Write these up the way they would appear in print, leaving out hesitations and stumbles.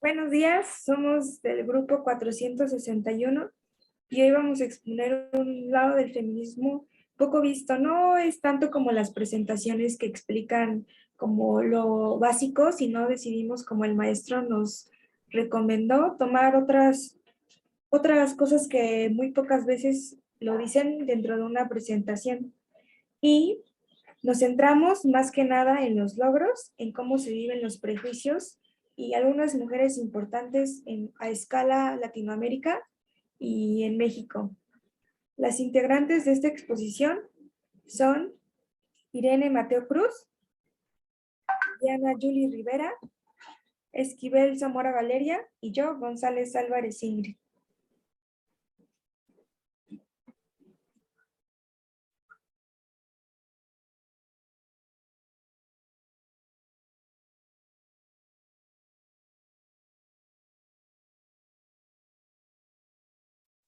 Buenos días, somos del grupo 461 y hoy vamos a exponer un lado del feminismo poco visto. No es tanto como las presentaciones que explican como lo básico, sino decidimos, como el maestro nos recomendó, tomar otras cosas que muy pocas veces lo dicen dentro de una presentación. Y nos centramos más que nada en los logros, en cómo se viven los prejuicios y algunas mujeres importantes a escala Latinoamérica y en México. Las integrantes de esta exposición son Irene Mateo Cruz, Diana Julie Rivera, Esquivel Zamora Valeria y yo, González Álvarez Ingrid.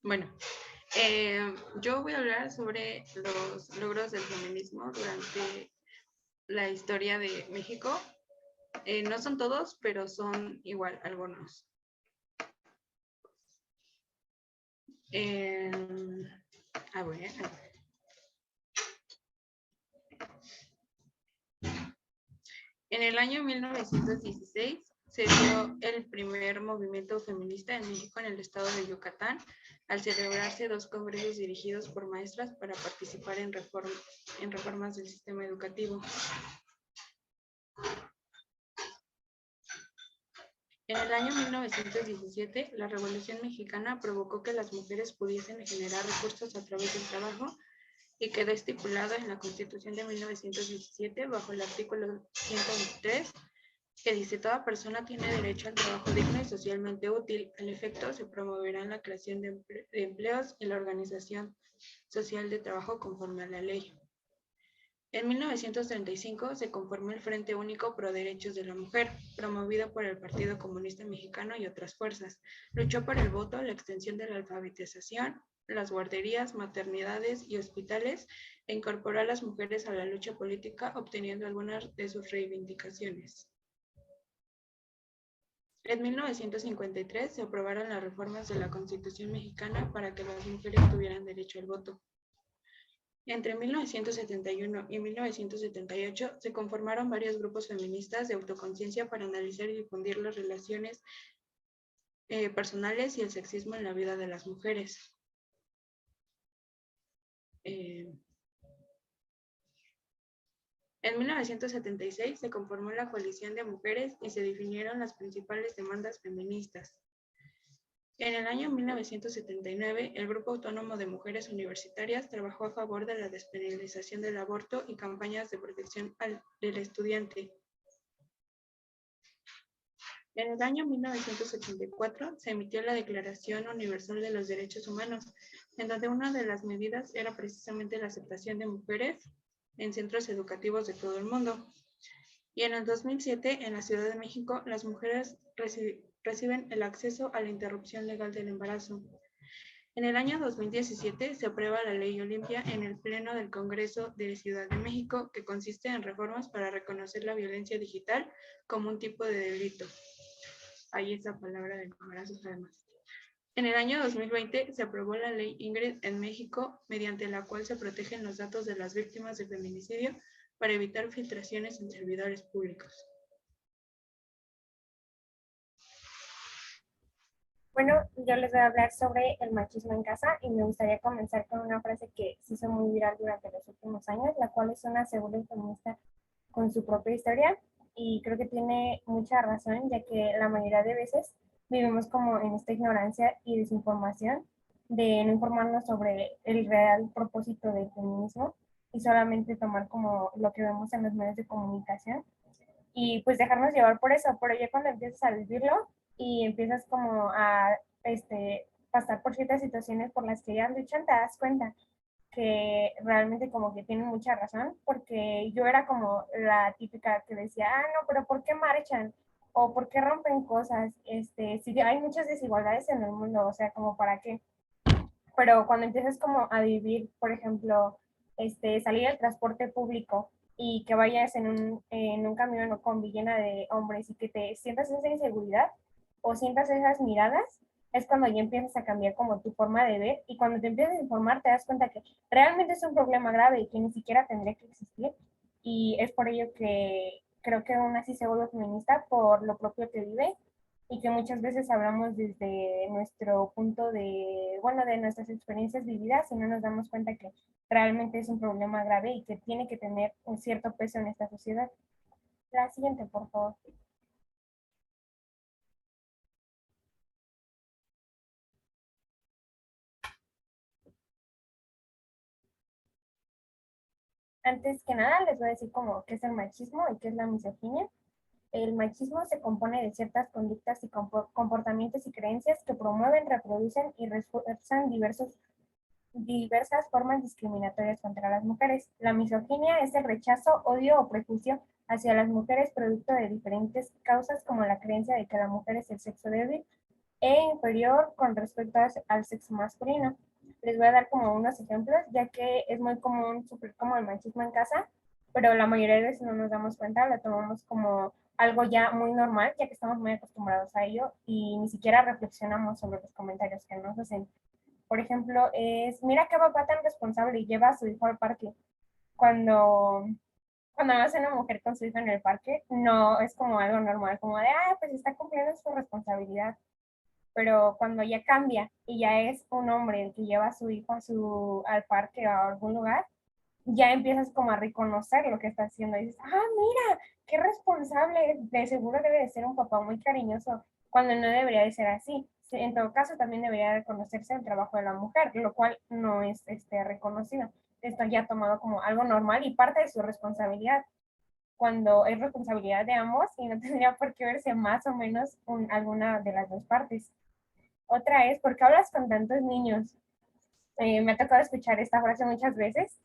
Bueno, yo voy a hablar sobre los logros del feminismo durante la historia de México. No son todos, pero son igual algunos. Ver. En el año 1916 se dio el primer movimiento feminista en México, en el estado de Yucatán, al celebrarse 2 congresos dirigidos por maestras para participar en reformas del sistema educativo. En el año 1917, la Revolución Mexicana provocó que las mujeres pudiesen generar recursos a través del trabajo y quedó estipulado en la Constitución de 1917 bajo el artículo 123 que dice: toda persona tiene derecho al trabajo digno y socialmente útil. Al efecto, se promoverá la creación de empleos y la organización social de trabajo conforme a la ley. En 1935 se conformó el Frente Único Pro Derechos de la Mujer, promovido por el Partido Comunista Mexicano y otras fuerzas. Luchó por el voto, la extensión de la alfabetización, las guarderías, maternidades y hospitales, e incorporó a las mujeres a la lucha política, obteniendo algunas de sus reivindicaciones. En 1953 se aprobaron las reformas de la Constitución mexicana para que las mujeres tuvieran derecho al voto. Entre 1971 y 1978 se conformaron varios grupos feministas de autoconciencia para analizar y difundir las relaciones personales y el sexismo en la vida de las mujeres. En 1976 se conformó la Coalición de Mujeres y se definieron las principales demandas feministas. En el año 1979, el Grupo Autónomo de Mujeres Universitarias trabajó a favor de la despenalización del aborto y campañas de protección del estudiante. En el año 1984 se emitió la Declaración Universal de los Derechos Humanos, en donde una de las medidas era precisamente la aceptación de mujeres en centros educativos de todo el mundo. Y en el 2007, en la Ciudad de México, las mujeres reciben el acceso a la interrupción legal del embarazo. En el año 2017 se aprueba la Ley Olimpia en el Pleno del Congreso de Ciudad de México, que consiste en reformas para reconocer la violencia digital como un tipo de delito. Ahí esa palabra de embarazo además. En el año 2020 se aprobó la Ley Ingrid en México, mediante la cual se protegen los datos de las víctimas de feminicidio para evitar filtraciones en servidores públicos. Bueno, yo les voy a hablar sobre el machismo en casa y me gustaría comenzar con una frase que se hizo muy viral durante los últimos años, la cual es una segunda feminista con su propia historia, y creo que tiene mucha razón, ya que la mayoría de veces vivimos como en esta ignorancia y desinformación de no informarnos sobre el real propósito del feminismo y solamente tomar como lo que vemos en los medios de comunicación y pues dejarnos llevar por eso, pero ya cuando empiezas a vivirlo y empiezas como a pasar por ciertas situaciones por las que ellas luchan, te das cuenta que realmente como que tienen mucha razón, porque yo era como la típica que decía, no, pero ¿por qué marchan? O ¿por qué rompen cosas? Si hay muchas desigualdades en el mundo, o sea, como para qué. Pero cuando empiezas como a vivir, por ejemplo, salir al transporte público y que vayas en un camión o combi llena de hombres y que te sientas esa inseguridad, o sientas esas miradas, es cuando ya empiezas a cambiar como tu forma de ver, y cuando te empiezas a informar te das cuenta que realmente es un problema grave y que ni siquiera tendría que existir, y es por ello que creo que aún así se vuelve feminista por lo propio que vive, y que muchas veces hablamos desde nuestro punto de, bueno, de nuestras experiencias vividas y no nos damos cuenta que realmente es un problema grave y que tiene que tener un cierto peso en esta sociedad. La siguiente, por favor. Antes que nada, les voy a decir como qué es el machismo y qué es la misoginia. El machismo se compone de ciertas conductas y comportamientos y creencias que promueven, reproducen y refuerzan diversas formas discriminatorias contra las mujeres. La misoginia es el rechazo, odio o prejuicio hacia las mujeres producto de diferentes causas como la creencia de que la mujer es el sexo débil e inferior con respecto al sexo masculino. Les voy a dar como unos ejemplos, ya que es muy común sufrir como el machismo en casa, pero la mayoría de veces no nos damos cuenta, lo tomamos como algo ya muy normal, ya que estamos muy acostumbrados a ello y ni siquiera reflexionamos sobre los comentarios que nos hacen. Por ejemplo, es, mira qué papá tan responsable y lleva a su hijo al parque. Cuando, cuando ves a una mujer con su hijo en el parque, no es como algo normal, como de, ah, pues está cumpliendo su responsabilidad. Pero cuando ya cambia y ya es un hombre el que lleva a su hijo al parque o a algún lugar, ya empiezas como a reconocer lo que está haciendo y dices, ah, mira, qué responsable, de seguro debe de ser un papá muy cariñoso, cuando no debería de ser así. Sí, en todo caso, también debería reconocerse el trabajo de la mujer, lo cual no es reconocido. Esto ya tomado como algo normal y parte de su responsabilidad, cuando es responsabilidad de ambos y no tendría por qué verse más o menos alguna de las dos partes. Otra es, ¿por qué hablas con tantos niños? Me ha tocado escuchar esta frase muchas veces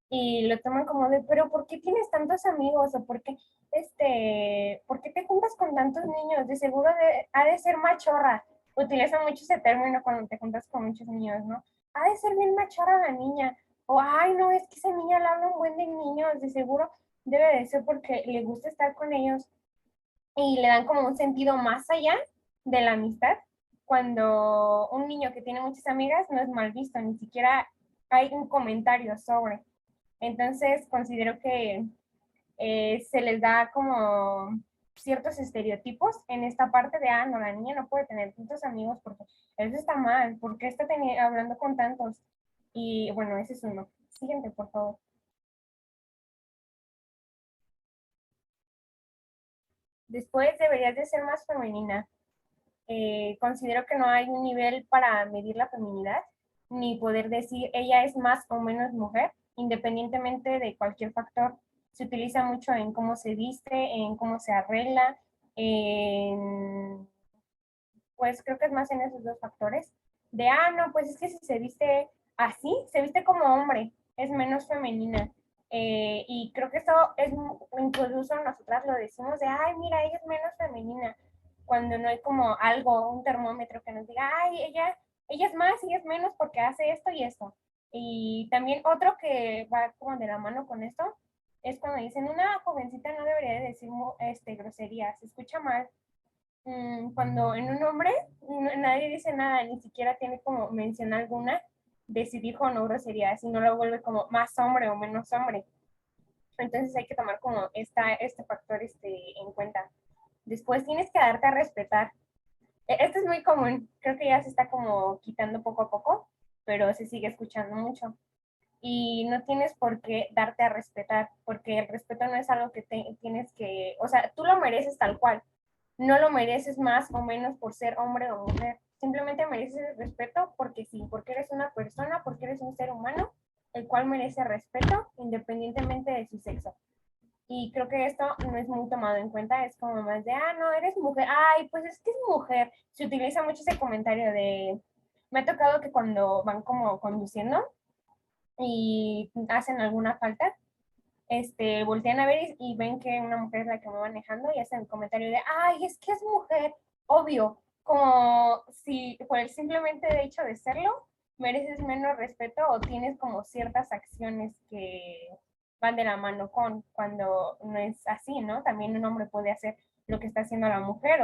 y lo toman como de, pero ¿por qué tienes tantos amigos? ¿O por qué te juntas con tantos niños? De seguro ha de ser machorra. Utilizan mucho ese término cuando te juntas con muchos niños, ¿no? Ha de ser bien machorra la niña. O, ay, no, es que esa niña le habla un buen de niños. De seguro debe de ser porque le gusta estar con ellos y le dan como un sentido más allá de la amistad, cuando un niño que tiene muchas amigas no es mal visto, ni siquiera hay un comentario sobre. Entonces considero que se les da como ciertos estereotipos en esta parte de, ah, no, la niña no puede tener tantos amigos porque eso está mal, porque está hablando con tantos. Y bueno, ese es uno. Siguiente, por favor. Después deberías de ser más femenina. Considero que no hay un nivel para medir la feminidad, ni poder decir ella es más o menos mujer, independientemente de cualquier factor. Se utiliza mucho en cómo se viste, en cómo se arregla, en, pues creo que es más en esos dos factores. De, ah, no, pues es que si se viste así, se viste como hombre, es menos femenina. Y creo que esto es, incluso nosotras lo decimos de, ay, mira, ella es menos femenina, cuando no hay como algo, un termómetro que nos diga, ay, ella es más y es menos porque hace esto y esto. Y también otro que va como de la mano con esto es cuando dicen, una jovencita no debería de decir groserías, se escucha mal. Cuando en un hombre nadie dice nada, ni siquiera tiene como mención alguna de si dijo o no grosería, si no lo vuelve como más hombre o menos hombre. Entonces hay que tomar como este factor en cuenta. Después tienes que darte a respetar. Esto es muy común, creo que ya se está como quitando poco a poco, pero se sigue escuchando mucho. Y no tienes por qué darte a respetar, porque el respeto no es algo que tienes que, o sea, tú lo mereces tal cual, no lo mereces más o menos por ser hombre o mujer, simplemente mereces el respeto porque sí, porque eres una persona, porque eres un ser humano, el cual merece respeto independientemente de su sexo. Y creo que esto no es muy tomado en cuenta, es como más de, ah, no, eres mujer, ay, pues es que es mujer. Se utiliza mucho ese comentario de, me ha tocado que cuando van como conduciendo y hacen alguna falta, voltean a ver y ven que una mujer es la que va manejando y hacen el comentario de, ay, es que es mujer, obvio, como si por el simplemente hecho de serlo, mereces menos respeto o tienes como ciertas acciones que van de la mano con, cuando no es así, ¿no? También un hombre puede hacer lo que está haciendo la mujer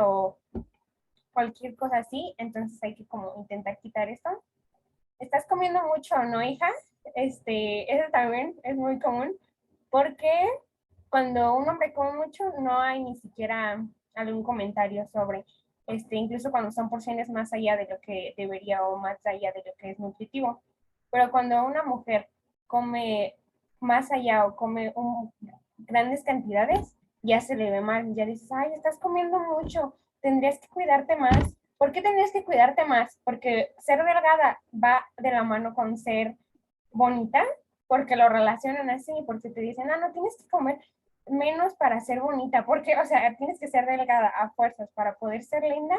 cualquier cosa así, entonces hay que como intentar quitar esto. ¿Estás comiendo mucho o no, hija? Eso también es muy común, porque cuando un hombre come mucho no hay ni siquiera algún comentario sobre, incluso cuando son porciones más allá de lo que debería o más allá de lo que es nutritivo. Pero cuando una mujer come más allá o come grandes cantidades, ya se le ve mal, ya dices, ay, estás comiendo mucho, tendrías que cuidarte más. ¿Por qué tendrías que cuidarte más? Porque ser delgada va de la mano con ser bonita, porque lo relacionan así, porque te dicen, ah, no, tienes que comer menos para ser bonita, porque, o sea, tienes que ser delgada a fuerzas para poder ser linda,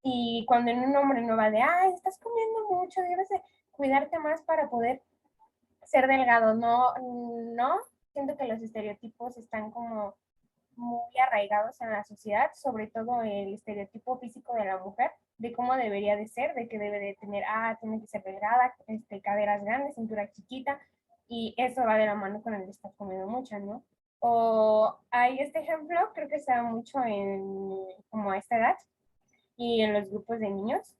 y cuando en un hombre no va de, ay, estás comiendo mucho, debes de cuidarte más para poder ser delgado, no, no, siento que los estereotipos están como muy arraigados en la sociedad, sobre todo el estereotipo físico de la mujer, de cómo debería de ser, de que debe de tener, tiene que ser delgada, caderas grandes, cintura chiquita, y eso va de la mano con el de estar comiendo mucho, ¿no? O hay este ejemplo, creo que se da mucho en como a esta edad y en los grupos de niños,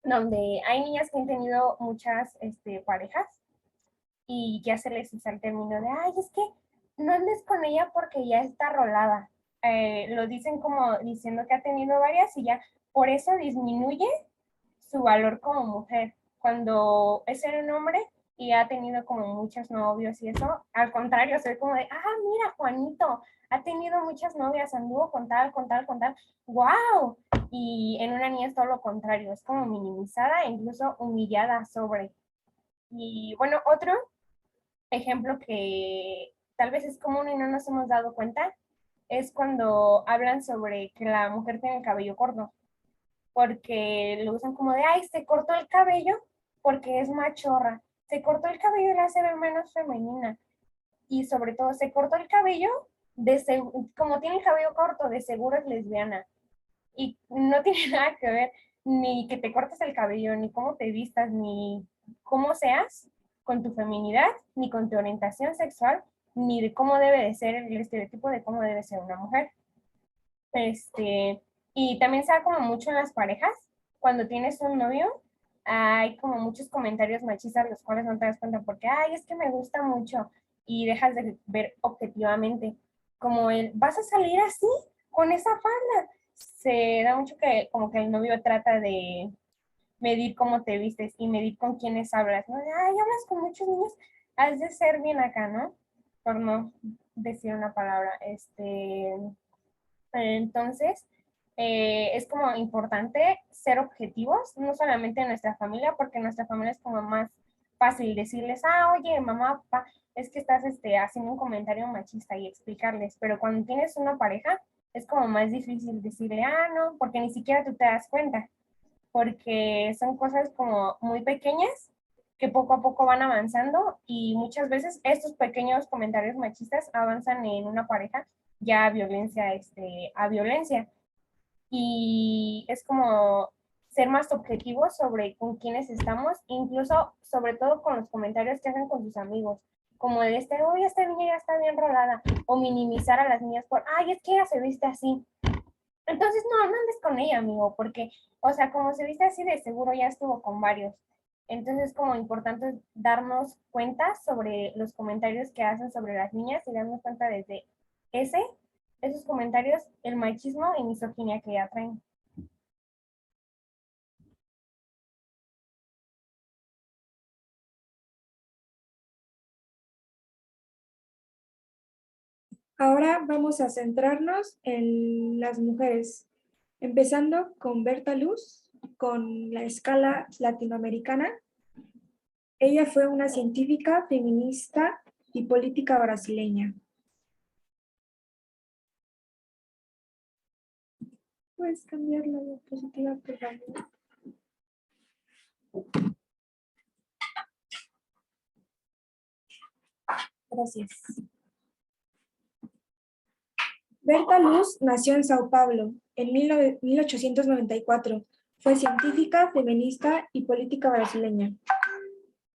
donde hay niñas que han tenido muchas parejas y ya se les usa el término de, ay, es que no andes con ella porque ya está rolada. Lo dicen como diciendo que ha tenido varias y ya por eso disminuye su valor como mujer. Cuando es un hombre y ha tenido como muchos novios y eso, al contrario, soy como de, mira, Juanito, ha tenido muchas novias, anduvo con tal, con tal, con tal, wow. Y en una niña es todo lo contrario, es como minimizada e incluso humillada sobre. Y bueno, otro ejemplo que tal vez es común y no nos hemos dado cuenta es cuando hablan sobre que la mujer tiene el cabello corto, porque lo usan como de, ay, se cortó el cabello porque es machorra, se cortó el cabello y la hace ver menos femenina, y sobre todo se cortó el cabello, como tiene el cabello corto, de seguro es lesbiana, y no tiene nada que ver ni que te cortes el cabello, ni cómo te vistas, ni cómo seas con tu feminidad, ni con tu orientación sexual, ni de cómo debe de ser el estereotipo de cómo debe ser una mujer. Y también se da como mucho en las parejas, cuando tienes un novio, hay como muchos comentarios machistas los cuales no te das cuenta porque, ay, es que me gusta mucho, y dejas de ver objetivamente, como el, ¿vas a salir así, con esa falda? Se da mucho que como que el novio trata de medir cómo te vistes y medir con quiénes hablas, ¿no? De, ay, hablas con muchos niños, has de ser bien acá, ¿no? Por no decir una palabra, entonces, es como importante ser objetivos, no solamente en nuestra familia, porque en nuestra familia es como más fácil decirles, oye, mamá, papá, es que estás haciendo un comentario machista y explicarles, pero cuando tienes una pareja, es como más difícil decirle, no, porque ni siquiera tú te das cuenta, porque son cosas como muy pequeñas que poco a poco van avanzando, y muchas veces estos pequeños comentarios machistas avanzan en una pareja ya a violencia. Y es como ser más objetivos sobre con quiénes estamos, incluso sobre todo con los comentarios que hacen con sus amigos, como de oye, esta niña ya está bien rolada, o minimizar a las niñas por, ay, es que ella se viste así. Entonces, no andes con ella, amigo, porque, o sea, como se viste así, de seguro ya estuvo con varios. Entonces, es como importante darnos cuenta sobre los comentarios que hacen sobre las niñas y darnos cuenta desde ese, esos comentarios, el machismo y misoginia que ya traen. Ahora vamos a centrarnos en las mujeres, empezando con Berta Luz, con la escala latinoamericana. Ella fue una científica, feminista y política brasileña. ¿Puedes cambiar la diapositiva, por favor? Gracias. Berta Luz nació en Sao Paulo en 1894. Fue científica, feminista y política brasileña.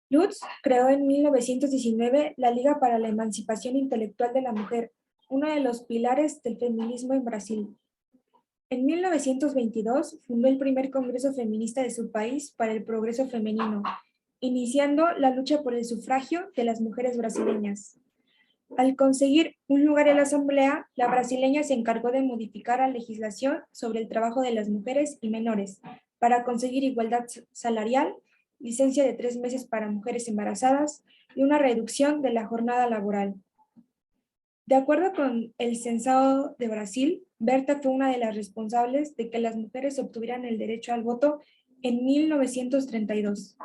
Luz creó en 1919 la Liga para la Emancipación Intelectual de la Mujer, uno de los pilares del feminismo en Brasil. En 1922 fundó el primer congreso feminista de su país para el progreso femenino, iniciando la lucha por el sufragio de las mujeres brasileñas. Al conseguir un lugar en la asamblea, la brasileña se encargó de modificar la legislación sobre el trabajo de las mujeres y menores para conseguir igualdad salarial, licencia de 3 meses para mujeres embarazadas y una reducción de la jornada laboral. De acuerdo con el Censado de Brasil, Berta fue una de las responsables de que las mujeres obtuvieran el derecho al voto en 1932.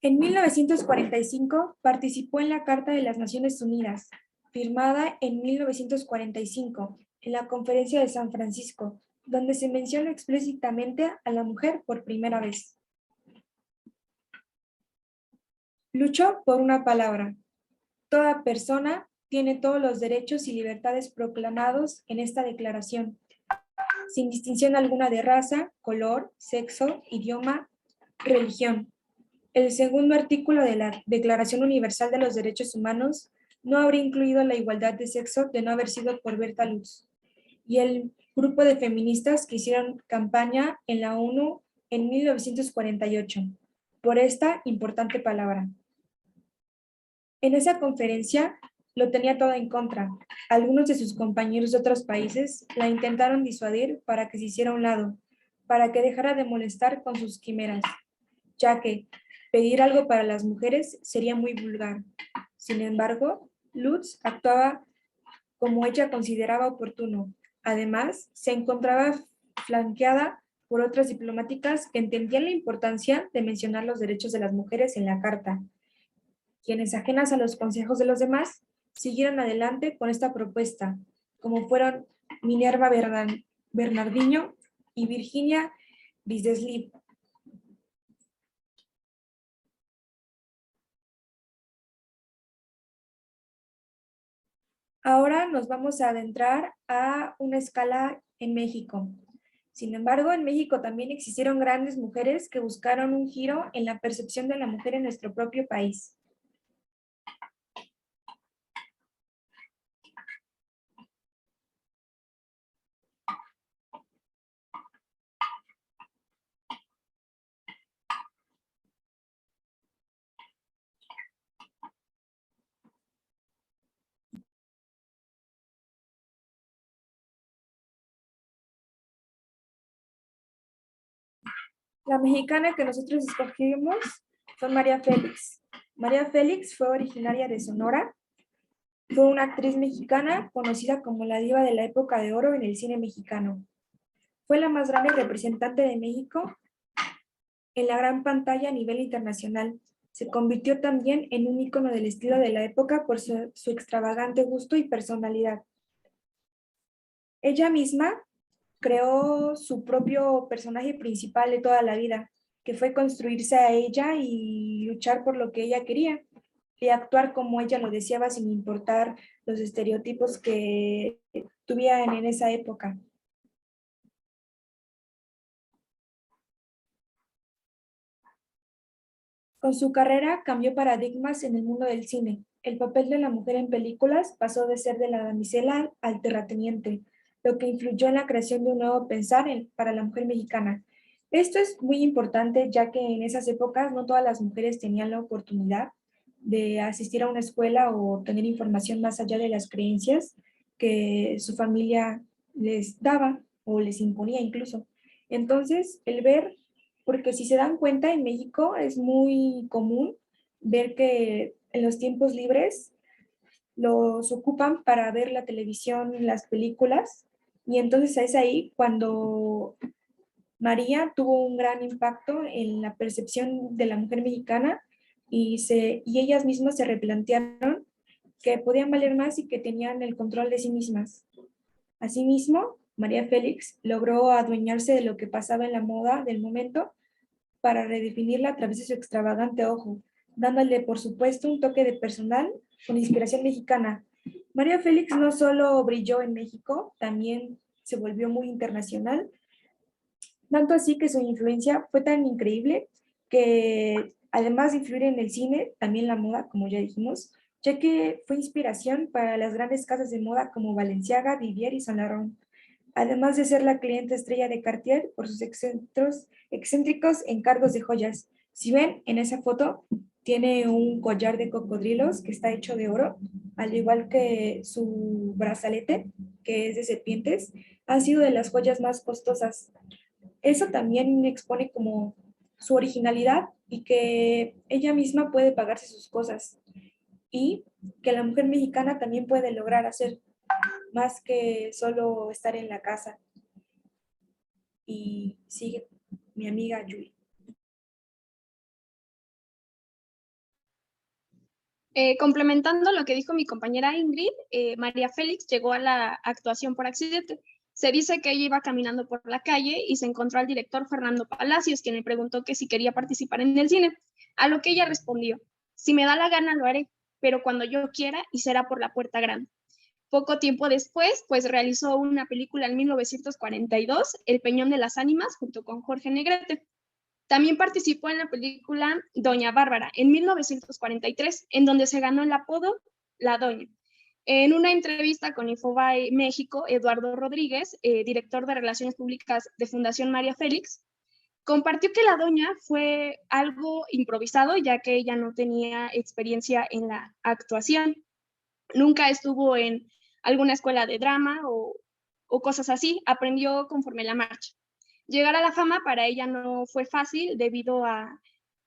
En 1945 participó en la Carta de las Naciones Unidas, firmada en 1945 en la Conferencia de San Francisco, donde se menciona explícitamente a la mujer por primera vez. Luchó por una palabra. Toda persona tiene todos los derechos y libertades proclamados en esta declaración, sin distinción alguna de raza, color, sexo, idioma, religión. El segundo artículo de la Declaración Universal de los Derechos Humanos no habría incluido la igualdad de sexo de no haber sido por Berta Lutz y el grupo de feministas que hicieron campaña en la ONU en 1948 por esta importante palabra. En esa conferencia lo tenía todo en contra. Algunos de sus compañeros de otros países la intentaron disuadir para que se hiciera a un lado, para que dejara de molestar con sus quimeras, ya que pedir algo para las mujeres sería muy vulgar. Sin embargo, Lutz actuaba como ella consideraba oportuno. Además, se encontraba flanqueada por otras diplomáticas que entendían la importancia de mencionar los derechos de las mujeres en la Carta, quienes, ajenas a los consejos de los demás, siguieron adelante con esta propuesta, como fueron Minerva Bernardino y Virginia Bisdesliv. Ahora nos vamos a adentrar a una escala en México. Sin embargo, en México también existieron grandes mujeres que buscaron un giro en la percepción de la mujer en nuestro propio país. La mexicana que nosotros escogimos fue María Félix. María Félix fue originaria de Sonora. Fue una actriz mexicana conocida como la diva de la época de oro en el cine mexicano. Fue la más grande representante de México en la gran pantalla a nivel internacional. Se convirtió también en un ícono del estilo de la época por su extravagante gusto y personalidad. Ella misma creó su propio personaje principal de toda la vida, que fue construirse a ella y luchar por lo que ella quería y actuar como ella lo deseaba sin importar los estereotipos que tuvieran en esa época. Con su carrera cambió paradigmas en el mundo del cine. El papel de la mujer en películas pasó de ser de la damisela al terrateniente, lo que influyó en la creación de un nuevo pensar para la mujer mexicana. Esto es muy importante ya que en esas épocas no todas las mujeres tenían la oportunidad de asistir a una escuela o tener información más allá de las creencias que su familia les daba o les imponía incluso. Entonces, el ver, porque si se dan cuenta, en México es muy común ver que en los tiempos libres los ocupan para ver la televisión, las películas, y entonces es ahí cuando María tuvo un gran impacto en la percepción de la mujer mexicana y ellas mismas se replantearon que podían valer más y que tenían el control de sí mismas. Asimismo, María Félix logró adueñarse de lo que pasaba en la moda del momento para redefinirla a través de su extravagante ojo, dándole, por supuesto, un toque de personal con inspiración mexicana. María Félix no solo brilló en México, también se volvió muy internacional, tanto así que su influencia fue tan increíble que además de influir en el cine, también la moda, como ya dijimos, ya que fue inspiración para las grandes casas de moda como Balenciaga, Vivier y Saint Laurent, además de ser la cliente estrella de Cartier por sus excéntricos encargos de joyas. Si ven en esa foto, tiene un collar de cocodrilos que está hecho de oro, al igual que su brazalete, que es de serpientes, ha sido de las joyas más costosas. Eso también expone como su originalidad y que ella misma puede pagarse sus cosas y que la mujer mexicana también puede lograr hacer más que solo estar en la casa. Y sigue mi amiga Yui. Complementando lo que dijo mi compañera Ingrid, María Félix llegó a la actuación por accidente. Se dice que ella iba caminando por la calle y se encontró al director Fernando Palacios, quien le preguntó que si quería participar en el cine, a lo que ella respondió: si me da la gana lo haré, pero cuando yo quiera y será por la puerta grande. Poco tiempo después, pues realizó una película en 1942, El Peñón de las Ánimas, junto con Jorge Negrete. También participó en la película Doña Bárbara en 1943, en donde se ganó el apodo La Doña. En una entrevista con Infobae México, Eduardo Rodríguez, director de Relaciones Públicas de Fundación María Félix, compartió que La Doña fue algo improvisado, ya que ella no tenía experiencia en la actuación. Nunca estuvo en alguna escuela de drama o cosas así, aprendió conforme la marcha. Llegar a la fama para ella no fue fácil debido a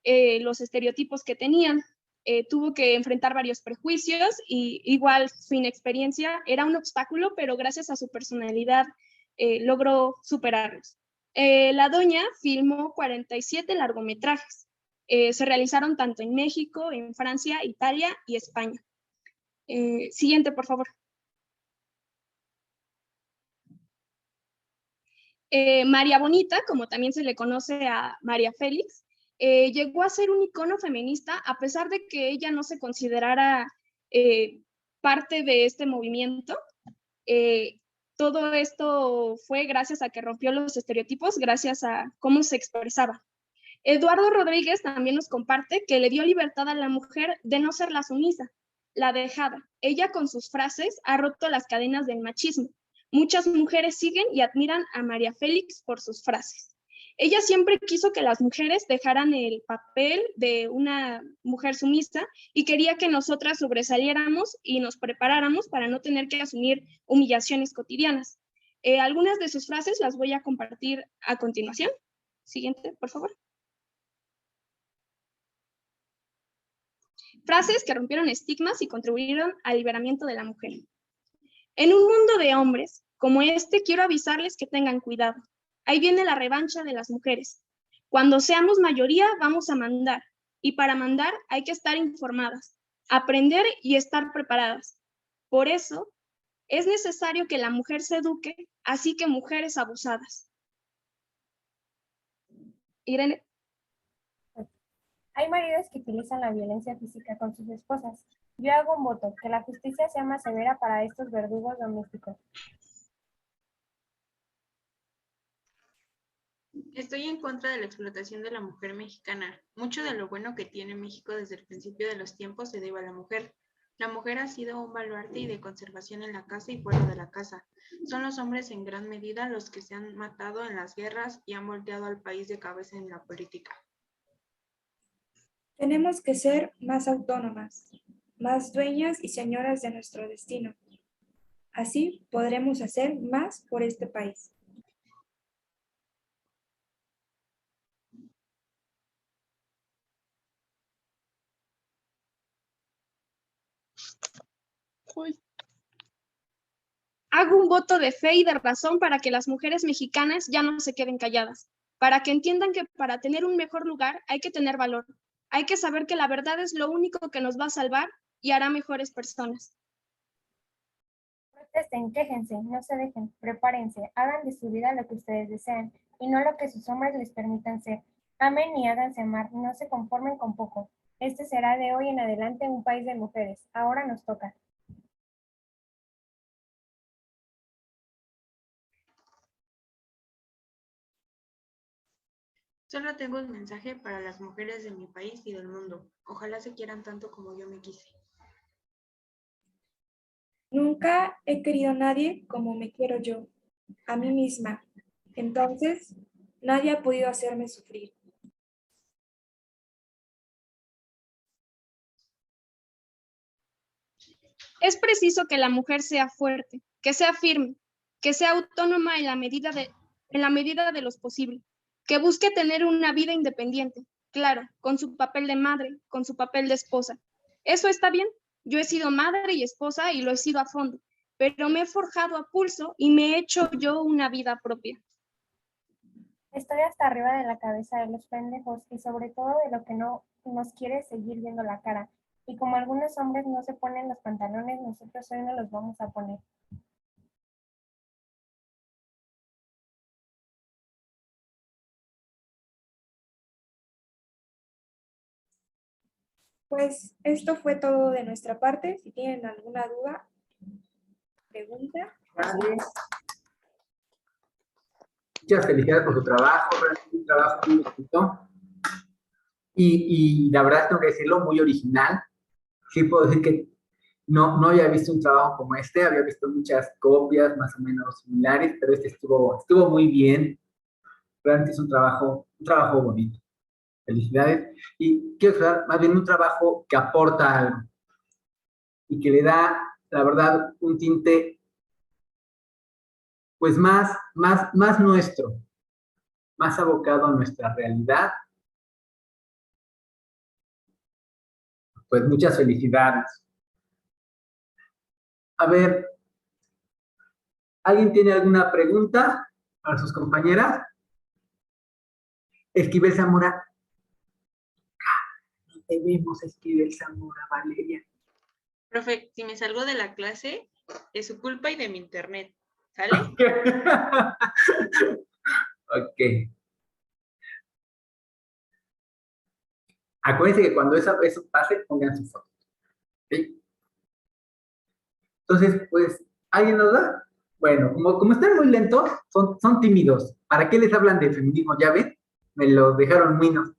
los estereotipos que tenían. Tuvo que enfrentar varios prejuicios y igual su inexperiencia era un obstáculo, pero gracias a su personalidad logró superarlos. La Doña filmó 47 largometrajes. Se realizaron tanto en México, en Francia, Italia y España. Siguiente, por favor. María Bonita, como también se le conoce a María Félix, llegó a ser un icono feminista a pesar de que ella no se considerara parte de este movimiento. Eh, Todo esto fue gracias a que rompió los estereotipos, gracias a cómo se expresaba. Eduardo Rodríguez también nos comparte que le dio libertad a la mujer de no ser la sumisa, la dejada. Ella con sus frases ha roto las cadenas del machismo. Muchas mujeres siguen y admiran a María Félix por sus frases. Ella siempre quiso que las mujeres dejaran el papel de una mujer sumisa y quería que nosotras sobresaliéramos y nos preparáramos para no tener que asumir humillaciones cotidianas. Algunas de sus frases las voy a compartir a continuación. Siguiente, por favor. Frases que rompieron estigmas y contribuyeron al liberamiento de la mujer. En un mundo de hombres como este, quiero avisarles que tengan cuidado. Ahí viene la revancha de las mujeres. Cuando seamos mayoría, vamos a mandar. Y para mandar hay que estar informadas, aprender y estar preparadas. Por eso, es necesario que la mujer se eduque, así que mujeres abusadas. Irene. Hay maridos que utilizan la violencia física con sus esposas. Yo hago un voto, que la justicia sea más severa para estos verdugos domésticos. Estoy en contra de la explotación de la mujer mexicana. Mucho de lo bueno que tiene México desde el principio de los tiempos se debe a la mujer. La mujer ha sido un baluarte y de conservación en la casa y fuera de la casa. Son los hombres en gran medida los que se han matado en las guerras y han volteado al país de cabeza en la política. Tenemos que ser más autónomas, más dueñas y señoras de nuestro destino. Así podremos hacer más por este país. Hago un voto de fe y de razón para que las mujeres mexicanas ya no se queden calladas, para que entiendan que para tener un mejor lugar hay que tener valor, hay que saber que la verdad es lo único que nos va a salvar y hará mejores personas. Protesten, quéjense, no se dejen, prepárense, hagan de su vida lo que ustedes desean y no lo que sus hombres les permitan ser. Amen y háganse amar, no se conformen con poco. Este será de hoy en adelante un país de mujeres. Ahora nos toca. Solo tengo un mensaje para las mujeres de mi país y del mundo. Ojalá se quieran tanto como yo me quise. Nunca he querido a nadie como me quiero yo, a mí misma. Entonces, nadie ha podido hacerme sufrir. Es preciso que la mujer sea fuerte, que sea firme, que sea autónoma en la medida de lo posible, que busque tener una vida independiente, claro, con su papel de madre, con su papel de esposa. Eso está bien. Yo he sido madre y esposa y lo he sido a fondo, pero me he forjado a pulso y me he hecho yo una vida propia. Estoy hasta arriba de la cabeza de los pendejos y sobre todo de lo que no nos quiere seguir viendo la cara. Y como algunos hombres no se ponen los pantalones, nosotros hoy no los vamos a poner. Pues esto fue todo de nuestra parte. Si tienen alguna duda, pregunta. Muchas felicidades por su trabajo, realmente un trabajo muy bonito. Y la verdad tengo que decirlo, muy original. Sí puedo decir que no había visto un trabajo como este, había visto muchas copias más o menos similares, pero este estuvo muy bien. Realmente es un trabajo bonito. Felicidades. Y quiero decir, más bien un trabajo que aporta algo y que le da, la verdad, un tinte pues más nuestro, más abocado a nuestra realidad. Pues muchas felicidades. A ver, ¿alguien tiene alguna pregunta para sus compañeras? Esquivel Zamora. No te vemos, Esquivel Zamora, Valeria. Profe, si me salgo de la clase, es su culpa y de mi internet. ¿Sale? Ok. Acuérdense que cuando eso pase, pongan su foto. ¿Sí? Entonces, pues, ¿alguien nos da? Bueno, como están muy lentos, son tímidos. ¿Para qué les hablan de feminismo? ¿Ya ven? Me lo dejaron muinos.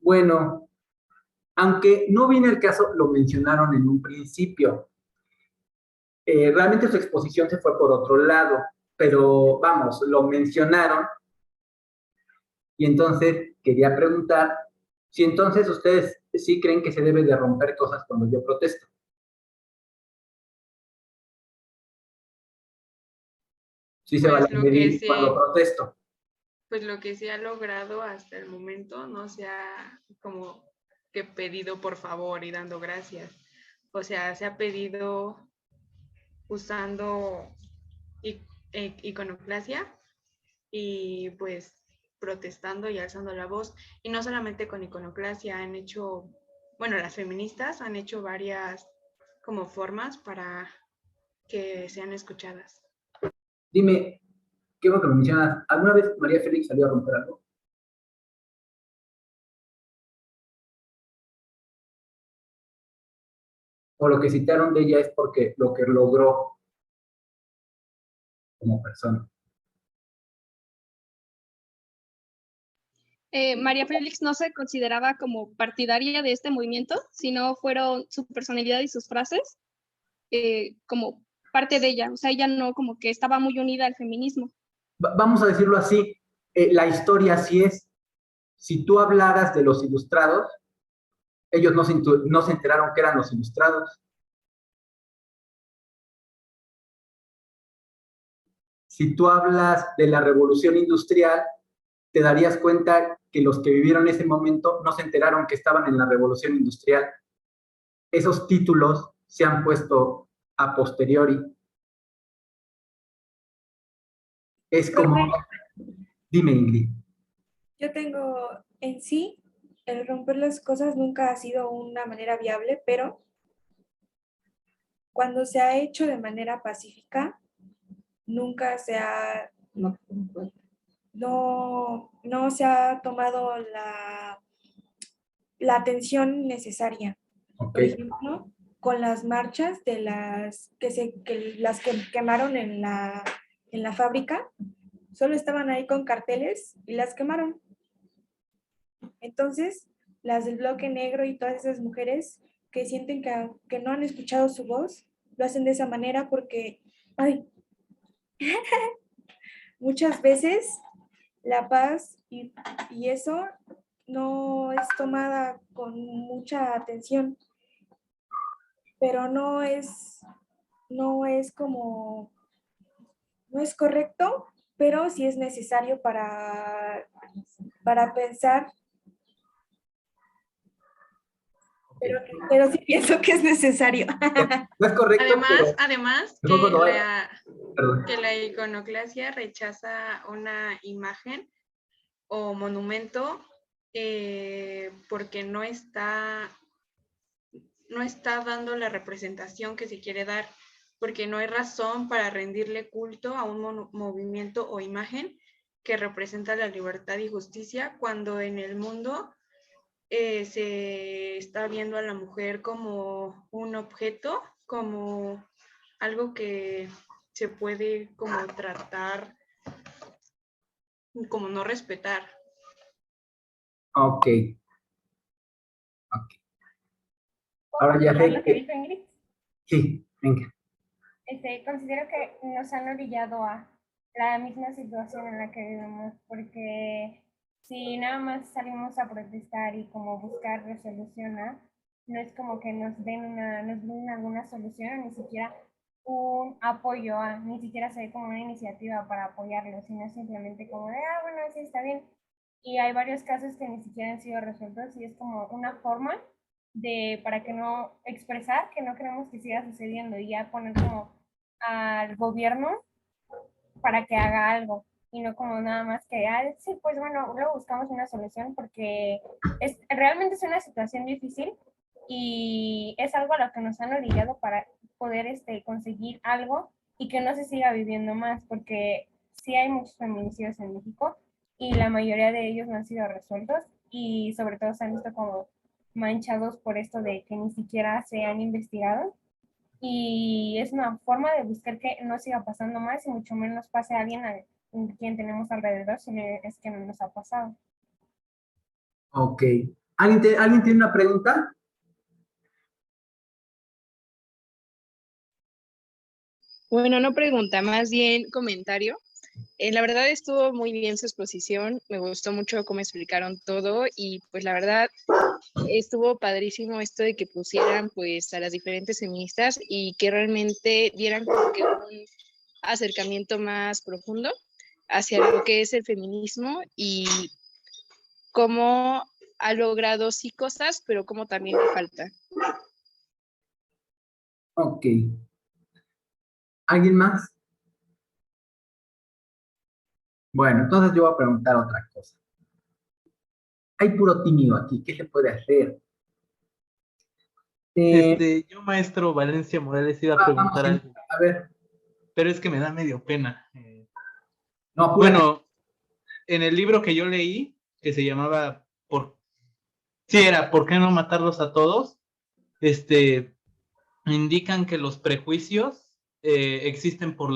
Bueno, aunque no viene el caso, lo mencionaron en un principio. Realmente su exposición se fue por otro lado, pero vamos, lo mencionaron y entonces quería preguntar si entonces ustedes sí creen que se debe de romper cosas cuando yo protesto. Sí se vale Pues lo que medir cuando sí, protesto. pues lo que se ha logrado hasta el momento no se ha como que pedido por favor y dando gracias. O sea, se ha pedido usando iconoclasia y pues protestando y alzando la voz. Y no solamente con iconoclasia, han hecho, bueno, las feministas han hecho varias como formas para que sean escuchadas. Dime, qué bueno que lo mencionas. ¿Alguna vez María Félix salió a romper algo? O lo que citaron de ella es porque lo que logró como persona. María Félix no se consideraba como partidaria de este movimiento, sino fueron su personalidad y sus frases como parte de ella. O sea, ella no como que estaba muy unida al feminismo. Vamos a decirlo así, la historia así es. Si tú hablaras de los ilustrados, ellos no se enteraron que eran los ilustrados. Si tú hablas de la revolución industrial, te darías cuenta que los que vivieron ese momento no se enteraron que estaban en la revolución industrial. Esos títulos se han puesto a posteriori. Es como, Profe, dime Ingrid. yo tengo en sí, el romper las cosas nunca ha sido una manera viable, pero cuando se ha hecho de manera pacífica, nunca se ha no se ha tomado la atención necesaria. Ok. Por ejemplo, con las marchas de las que quemaron en la fábrica, solo estaban ahí con carteles y las quemaron. Entonces, las del bloque negro y todas esas mujeres que sienten que no han escuchado su voz, lo hacen de esa manera porque, ay, muchas veces la paz y eso no es tomada con mucha atención, pero no es como, no es correcto, pero sí es necesario para pensar, pero sí pienso que es necesario. No es correcto, pero Además mejor cuando vaya. Perdón. que la iconoclasia rechaza una imagen o monumento porque no está dando la representación que se quiere dar, porque no hay razón para rendirle culto a un movimiento o imagen que representa la libertad y justicia, cuando en el mundo se está viendo a la mujer como un objeto, como algo que se puede como tratar, como no respetar. Ok. ¿Puedo Ahora ya comentar sé lo que que... dijo Ingrid? Sí, venga. Considero que nos han orillado a la misma situación en la que vivimos, porque si nada más salimos a protestar y como buscar resolución, no es como que nos den alguna solución, ni siquiera un apoyo ni siquiera se ve como una iniciativa para apoyarlo, sino simplemente como de, bueno, sí está bien. Y hay varios casos que ni siquiera han sido resueltos y es como una forma para que no expresar que no queremos que siga sucediendo y ya poner como al gobierno para que haga algo y no como nada más que, sí, pues bueno, luego buscamos una solución porque realmente es una situación difícil y es algo a lo que nos han orillado para poder conseguir algo y que no se siga viviendo más, porque sí hay muchos feminicidios en México y la mayoría de ellos no han sido resueltos y sobre todo se han visto como manchados por esto de que ni siquiera se han investigado y es una forma de buscar que no siga pasando más y mucho menos pase a alguien a quien tenemos alrededor si es que no nos ha pasado. Ok. ¿Alguien tiene una pregunta? Bueno, no pregunta, más bien comentario. La verdad estuvo muy bien su exposición, me gustó mucho cómo explicaron todo y pues la verdad estuvo padrísimo esto de que pusieran pues a las diferentes feministas y que realmente dieran como que un acercamiento más profundo hacia lo que es el feminismo y cómo ha logrado sí cosas, pero cómo también le falta. Ok. ¿Alguien más? Bueno, entonces yo voy a preguntar otra cosa. Hay puro tímido aquí, ¿qué se puede hacer? Yo, maestro Valencia Morales, iba a Vamos, preguntar algo, a ver, pero es que me da medio pena. no, apúrate. Bueno, en el libro que yo leí, que se llamaba ¿Por qué no matarlos a todos? Indican que los prejuicios existen por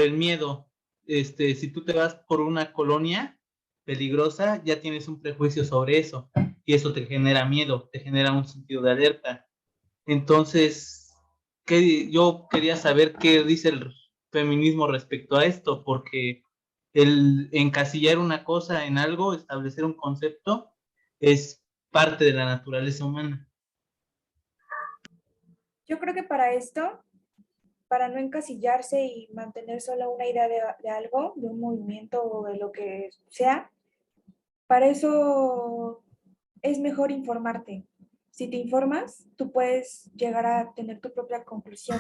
el miedo. Si tú te vas por una colonia peligrosa, ya tienes un prejuicio sobre eso, y eso te genera miedo, te genera un sentido de alerta. Entonces, yo quería saber qué dice el feminismo respecto a esto, porque el encasillar una cosa en algo, establecer un concepto, es parte de la naturaleza humana. Yo creo que para esto, para no encasillarse y mantener solo una idea de algo, de un movimiento o de lo que sea, para eso es mejor informarte. Si te informas, tú puedes llegar a tener tu propia conclusión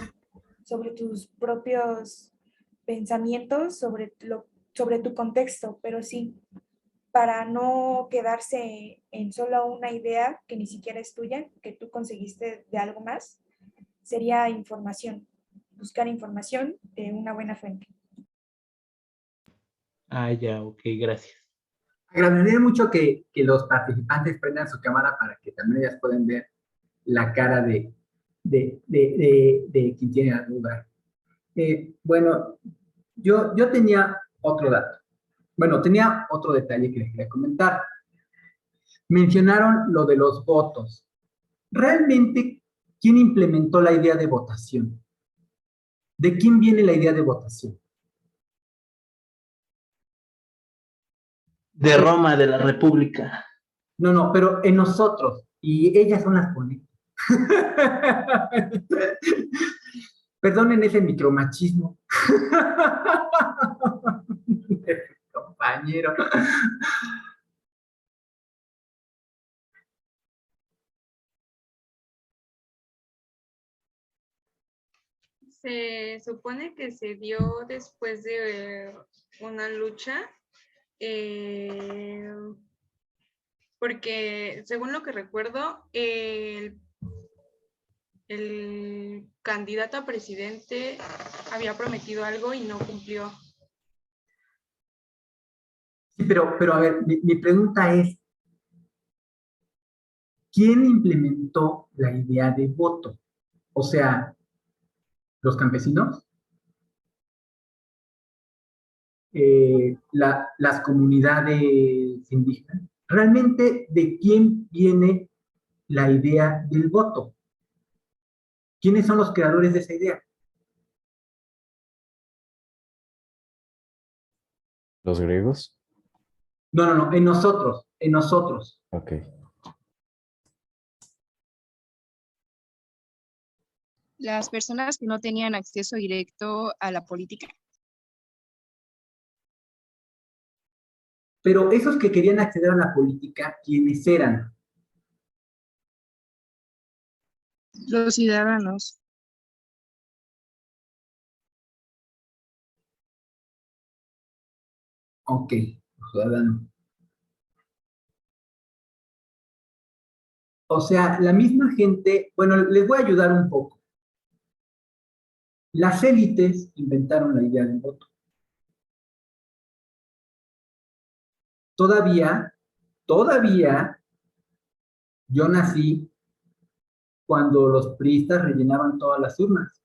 sobre tus propios pensamientos, sobre tu contexto, pero sí, para no quedarse en solo una idea que ni siquiera es tuya, que tú conseguiste de algo más, sería información, buscar información de una buena fuente. Ah, ya, ok, gracias. Agradecería mucho que los participantes prendan su cámara para que también ellas puedan ver la cara de quien tiene la duda. Bueno, yo tenía otro dato. Bueno, tenía otro detalle que les quería comentar. Mencionaron lo de los votos. ¿Realmente quién implementó la idea de votación? ¿De quién viene la idea de votación? De Roma, de la República. No, pero en nosotros, y ellas son las políticas. Perdonen ese micromachismo. Compañero. Se supone que se dio después de una lucha, porque según lo que recuerdo, el candidato a presidente había prometido algo y no cumplió. Sí, pero a ver, mi pregunta es, ¿quién implementó la idea de voto? O sea, ¿los campesinos? ¿Las comunidades indígenas? ¿Realmente de quién viene la idea del voto? ¿Quiénes son los creadores de esa idea? ¿Los griegos? No, en nosotros, en nosotros. Ok. Las personas que no tenían acceso directo a la política. Pero esos que querían acceder a la política, ¿quiénes eran? Los ciudadanos. Ok, ciudadanos. O sea, la misma gente, bueno, les voy a ayudar un poco. Las élites inventaron la idea del voto. Todavía, yo nací cuando los priistas rellenaban todas las urnas,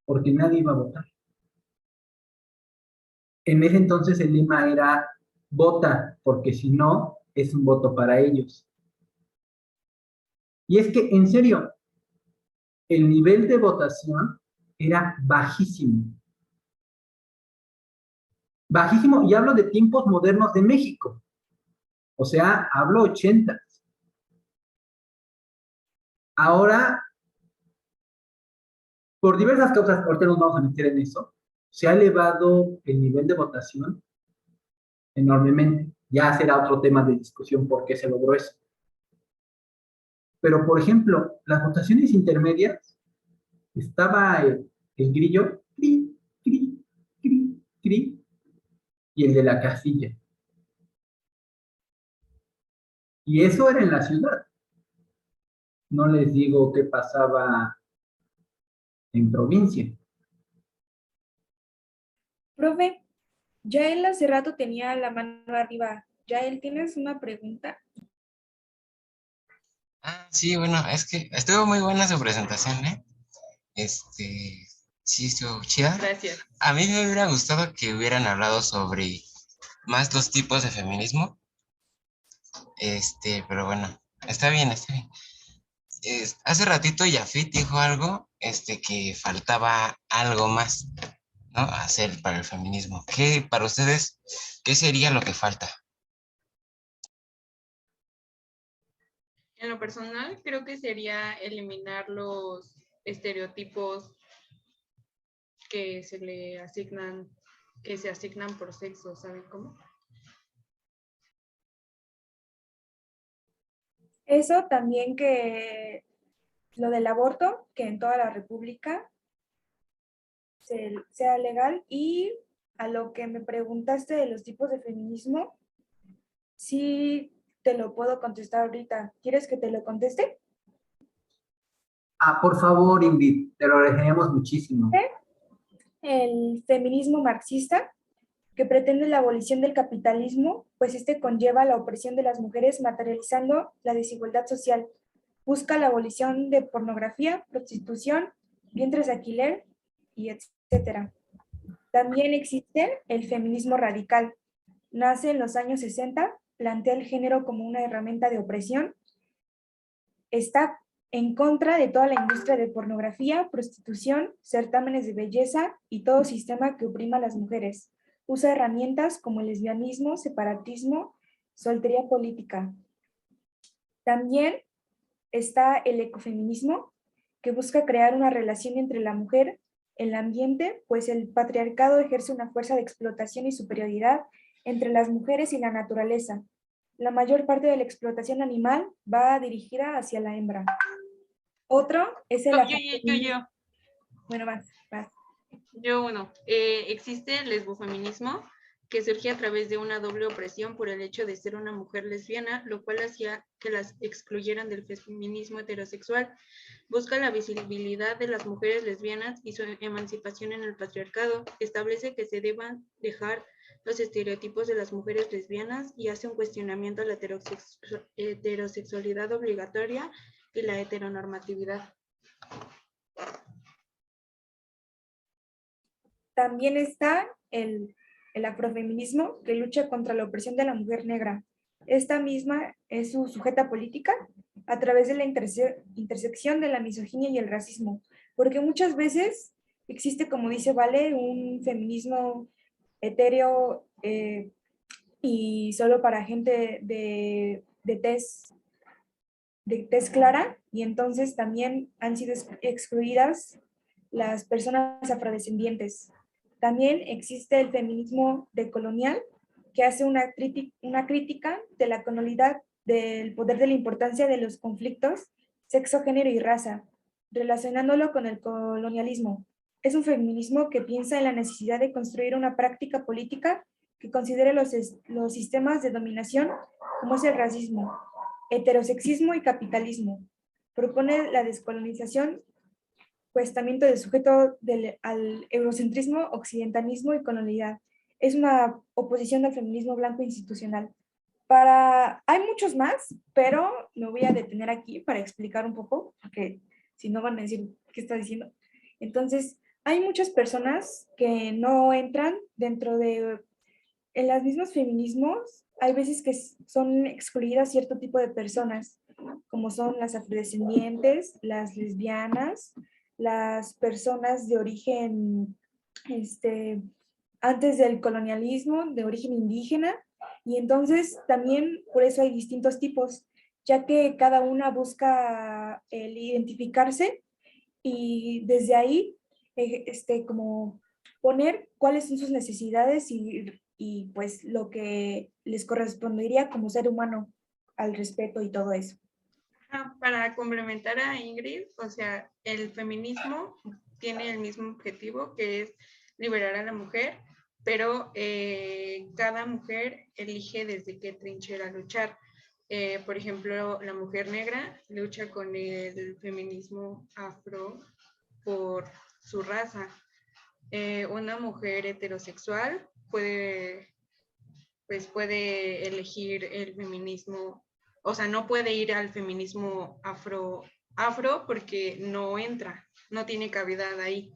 porque nadie iba a votar. En ese entonces el lema era vota, porque si no, es un voto para ellos. Y es que, en serio, el nivel de votación era bajísimo. Bajísimo, y hablo de tiempos modernos de México. O sea, hablo 80. Ahora, por diversas causas, ahorita nos vamos a meter en eso, se ha elevado el nivel de votación enormemente. Ya será otro tema de discusión por qué se logró eso. Pero, por ejemplo, las votaciones intermedias, estaba el grillo, cri, cri, cri, cri, y el de la casilla. Y eso era en la ciudad. No les digo qué pasaba en provincia. Profe, ya él hace rato tenía la mano arriba. ¿Ya él tienes una pregunta? Ah, sí, bueno, es que estuvo muy buena su presentación, ¿eh? Sí, estuvo chida. Gracias. A mí me hubiera gustado que hubieran hablado sobre más los tipos de feminismo. Pero bueno, está bien, está bien. Hace ratito Yafit dijo algo, que faltaba algo más, ¿no? Hacer para el feminismo. ¿Qué, para ustedes, qué sería lo que falta? En lo personal, creo que sería eliminar los estereotipos que que se asignan por sexo, ¿saben cómo? Eso también, que lo del aborto, que en toda la República sea legal. Y a lo que me preguntaste de los tipos de feminismo, sí te lo puedo contestar ahorita. ¿Quieres que te lo conteste? Ah, por favor, Ingrid, te lo agradeceríamos muchísimo. El feminismo marxista, que pretende la abolición del capitalismo, pues este conlleva la opresión de las mujeres materializando la desigualdad social. Busca la abolición de pornografía, prostitución, vientres de alquiler y etcétera. También existe el feminismo radical. Nace en los años 60, plantea el género como una herramienta de opresión, está en contra de toda la industria de pornografía, prostitución, certámenes de belleza y todo sistema que oprima a las mujeres. Usa herramientas como el lesbianismo, separatismo, soltería política. También está el ecofeminismo, que busca crear una relación entre la mujer, el ambiente, pues el patriarcado ejerce una fuerza de explotación y superioridad entre las mujeres y la naturaleza. La mayor parte de la explotación animal va dirigida hacia la hembra. Otro es el afrofeminismo. Bueno, vas. Existe el lesbofeminismo, que surge a través de una doble opresión por el hecho de ser una mujer lesbiana, lo cual hacía que las excluyeran del feminismo heterosexual. Busca la visibilidad de las mujeres lesbianas y su emancipación en el patriarcado. Establece que se deban dejar los estereotipos de las mujeres lesbianas y hace un cuestionamiento a la heterosexualidad obligatoria y la heteronormatividad. También está el afrofeminismo, que lucha contra la opresión de la mujer negra. Esta misma es su sujeta política a través de la intersección de la misoginia y el racismo, porque muchas veces existe, como dice Vale, un feminismo etéreo y solo para gente de tez clara, y entonces también han sido excluidas las personas afrodescendientes. También existe el feminismo decolonial, que hace una crítica de la colonialidad, del poder de la importancia de los conflictos, sexo, género y raza, relacionándolo con el colonialismo. Es un feminismo que piensa en la necesidad de construir una práctica política que considere los sistemas de dominación, como es el racismo, heterosexismo y capitalismo. Propone la descolonización, cuestionamiento del sujeto al eurocentrismo, occidentalismo y colonialidad. Es una oposición al feminismo blanco institucional. Hay muchos más, pero me voy a detener aquí para explicar un poco, porque si no van a decir qué está diciendo. Entonces, hay muchas personas que no entran dentro de... En los mismos feminismos, hay veces que son excluidas cierto tipo de personas, como son las afrodescendientes, las lesbianas, las personas de origen, antes del colonialismo, de origen indígena, y entonces también por eso hay distintos tipos, ya que cada una busca el identificarse y desde ahí, como poner cuáles son sus necesidades y pues lo que les correspondería como ser humano al respeto y todo eso. Para complementar a Ingrid, o sea, el feminismo tiene el mismo objetivo, que es liberar a la mujer, pero cada mujer elige desde qué trinchera luchar. Por ejemplo, la mujer negra lucha con el feminismo afro por su raza. Una mujer heterosexual puede elegir el feminismo, o sea, no puede ir al feminismo afro porque no entra, no tiene cavidad ahí.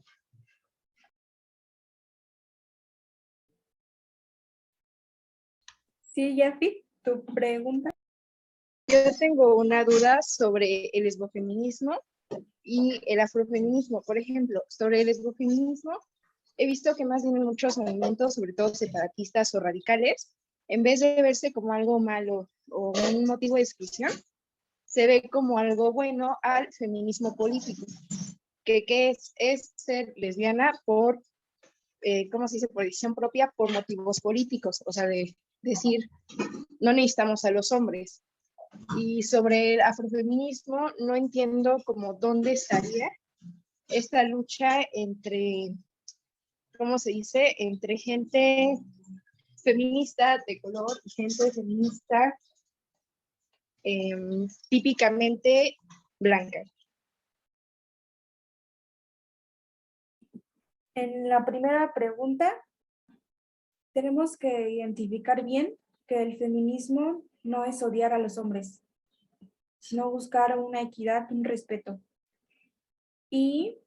Sí, Yafi, tu pregunta. Yo tengo una duda sobre el lesbofeminismo y el afrofeminismo. Por ejemplo, sobre el lesbofeminismo, he visto que más bien muchos movimientos, sobre todo separatistas o radicales, en vez de verse como algo malo o un motivo de exclusión, se ve como algo bueno al feminismo político, que es ser lesbiana por, ¿cómo se dice?, por decisión propia, por motivos políticos, o sea, de decir, no necesitamos a los hombres. Y sobre el afrofeminismo, no entiendo como dónde estaría esta lucha entre, ¿cómo se dice?, entre gente feminista de color y gente feminista típicamente blanca. En la primera pregunta, tenemos que identificar bien que el feminismo no es odiar a los hombres, sino buscar una equidad, un respeto. Y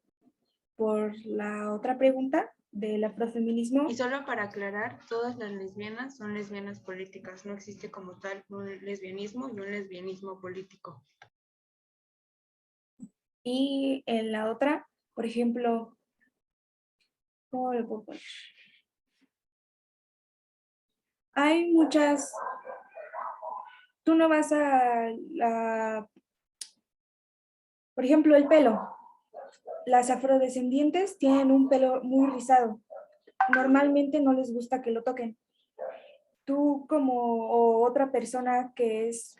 por la otra pregunta del afrofeminismo. Y solo para aclarar, todas las lesbianas son lesbianas políticas, no existe como tal un lesbianismo y un lesbianismo político. Y en la otra, por ejemplo, ¿cómo lo puedo poner? Hay muchas, tú no vas por ejemplo, el pelo. Las afrodescendientes tienen un pelo muy rizado. Normalmente no les gusta que lo toquen. Tú o otra persona que es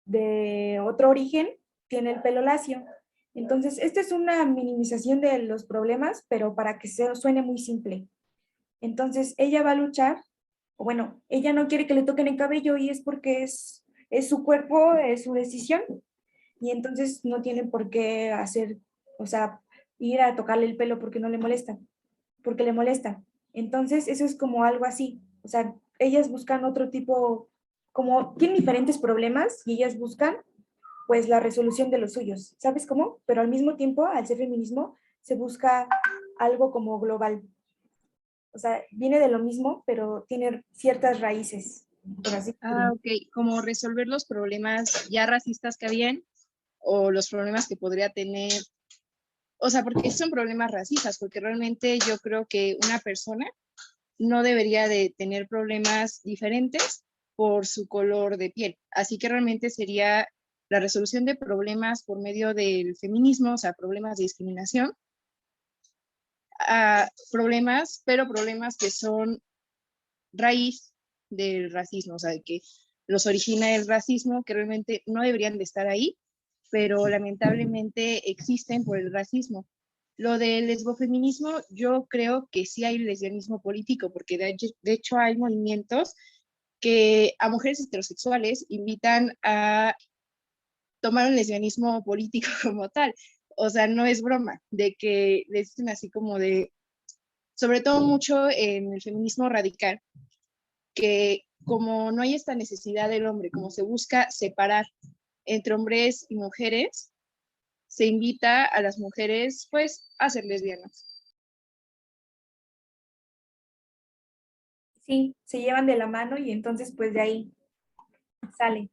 de otro origen tiene el pelo lacio. Entonces, esta es una minimización de los problemas, pero para que suene muy simple. Entonces, ella va a luchar, o bueno, ella no quiere que le toquen el cabello y es porque es su cuerpo, es su decisión, y entonces no tiene por qué hacer, o sea, ir a tocarle el pelo porque no le molesta, porque le molesta. Entonces, eso es como algo así, o sea, ellas buscan otro tipo, como tienen diferentes problemas y ellas buscan pues la resolución de los suyos, ¿sabes cómo? Pero al mismo tiempo, al ser feminismo, se busca algo como global. O sea, viene de lo mismo, pero tiene ciertas raíces. Por así decirlo. Ok, como resolver los problemas ya racistas que habían o los problemas que podría tener, o sea, porque son problemas racistas, porque realmente yo creo que una persona no debería de tener problemas diferentes por su color de piel. Así que realmente sería la resolución de problemas por medio del feminismo, o sea, problemas de discriminación, problemas, pero problemas que son raíz del racismo, o sea, que los origina el racismo, que realmente no deberían de estar ahí, pero lamentablemente existen por el racismo. Lo del lesbofeminismo, yo creo que sí hay lesbianismo político, porque de hecho hay movimientos que a mujeres heterosexuales invitan a tomar un lesbianismo político como tal. O sea, no es broma, de que les dicen así como de, sobre todo mucho en el feminismo radical, que como no hay esta necesidad del hombre, como se busca separar entre hombres y mujeres, se invita a las mujeres pues a ser lesbianas. Sí, se llevan de la mano y entonces pues de ahí sale.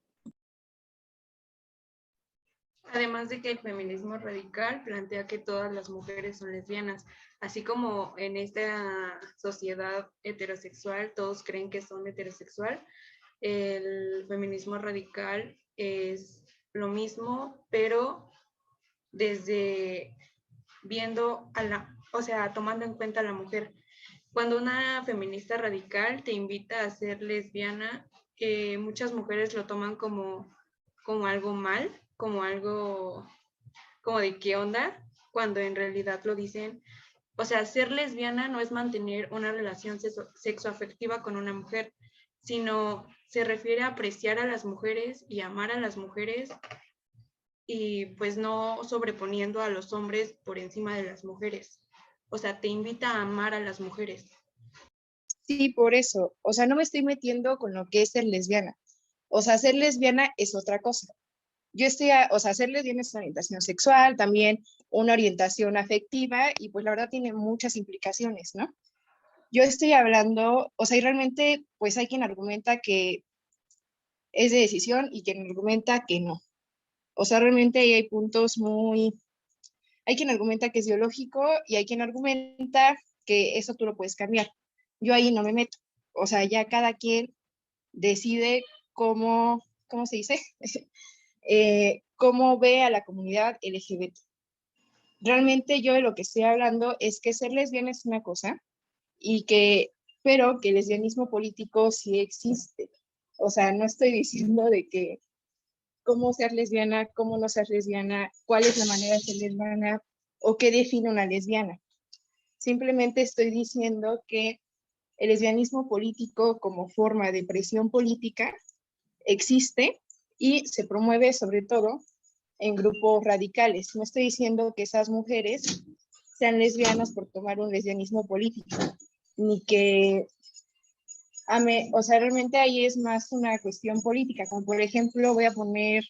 Además de que el feminismo radical plantea que todas las mujeres son lesbianas, así como en esta sociedad heterosexual todos creen que son heterosexual, el feminismo radical es lo mismo, pero desde viendo o sea, tomando en cuenta a la mujer. Cuando una feminista radical te invita a ser lesbiana, muchas mujeres lo toman como algo mal, como algo como de qué onda, cuando en realidad lo dicen. O sea, ser lesbiana no es mantener una relación sexoafectiva con una mujer, sino se refiere a apreciar a las mujeres y amar a las mujeres y pues no sobreponiendo a los hombres por encima de las mujeres. O sea, te invita a amar a las mujeres. Sí, por eso. O sea, no me estoy metiendo con lo que es ser lesbiana. O sea, ser lesbiana es otra cosa. Yo estoy, o sea, ser lesbiana es una orientación sexual, también una orientación afectiva y pues la verdad tiene muchas implicaciones, ¿no? Yo estoy hablando, o sea, y realmente pues hay quien argumenta que es de decisión y quien argumenta que no. O sea, realmente hay puntos hay quien argumenta que es biológico y hay quien argumenta que eso tú lo puedes cambiar. Yo ahí no me meto. O sea, ya cada quien decide ¿cómo se dice? Cómo ve a la comunidad LGBT. Realmente yo de lo que estoy hablando es que ser lesbiana es una cosa pero que el lesbianismo político sí existe. O sea, no estoy diciendo de que cómo ser lesbiana, cómo no ser lesbiana, cuál es la manera de ser lesbiana o qué define una lesbiana. Simplemente estoy diciendo que el lesbianismo político como forma de presión política existe y se promueve sobre todo en grupos radicales. No estoy diciendo que esas mujeres sean lesbianas por tomar un lesbianismo político, ni que O sea, realmente ahí es más una cuestión política, como por ejemplo, voy a poner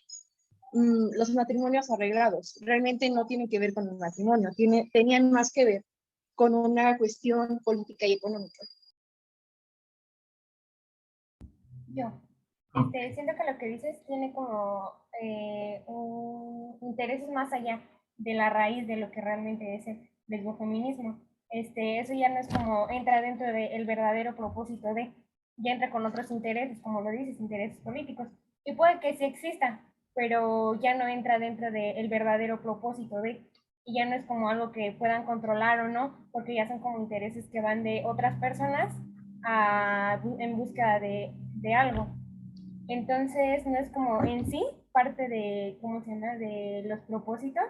los matrimonios arreglados. Realmente no tienen que ver con el matrimonio, tenían más que ver con una cuestión política y económica. Yo. Siento que lo que dices tiene como intereses más allá de la raíz de lo que realmente es el lesbofeminismo. Eso ya no es como entra dentro del verdadero propósito de, ya entra con otros intereses, como lo dices, intereses políticos. Y puede que sí exista, pero ya no entra dentro del verdadero propósito de, y ya no es como algo que puedan controlar o no, porque ya son como intereses que van de otras personas en búsqueda de algo. Entonces, no es como en sí parte de, ¿cómo se llama?, de los propósitos,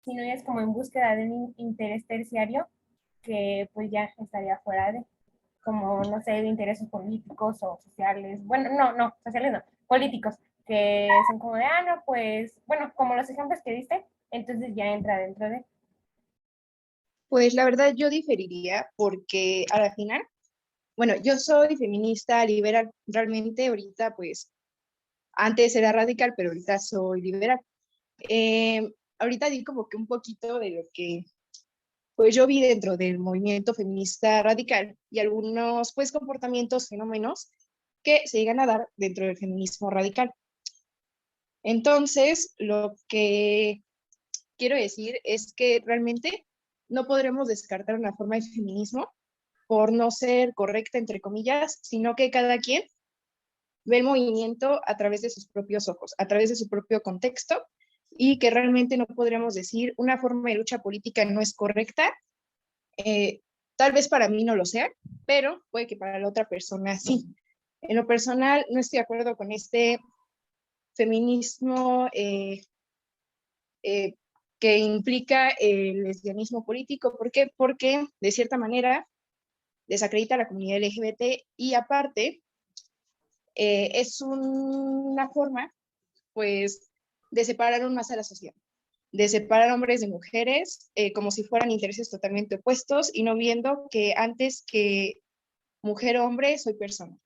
sino ya es como en búsqueda de un interés terciario que pues ya estaría fuera de, como, no sé, de intereses políticos o sociales. Bueno, no, sociales no, políticos, que son como de, no, pues, bueno, como los ejemplos que diste, entonces ya entra dentro de. Pues la verdad yo diferiría porque a la final, bueno, yo soy feminista liberal, realmente ahorita pues antes era radical, pero ahorita soy liberal. Ahorita di como que un poquito de lo que pues yo vi dentro del movimiento feminista radical y algunos pues comportamientos, fenómenos que se llegan a dar dentro del feminismo radical. Entonces, lo que quiero decir es que realmente no podremos descartar una forma de feminismo por no ser correcta, entre comillas, sino que cada quien ve el movimiento a través de sus propios ojos, a través de su propio contexto, y que realmente no podríamos decir una forma de lucha política no es correcta. Tal vez para mí no lo sea, pero puede que para la otra persona sí. En lo personal, no estoy de acuerdo con este feminismo que implica el lesbianismo político. ¿Por qué? Porque de cierta manera desacredita a la comunidad LGBT y aparte es una forma pues de separar aún más a la sociedad, de separar hombres de mujeres como si fueran intereses totalmente opuestos y no viendo que antes que mujer o hombre soy persona.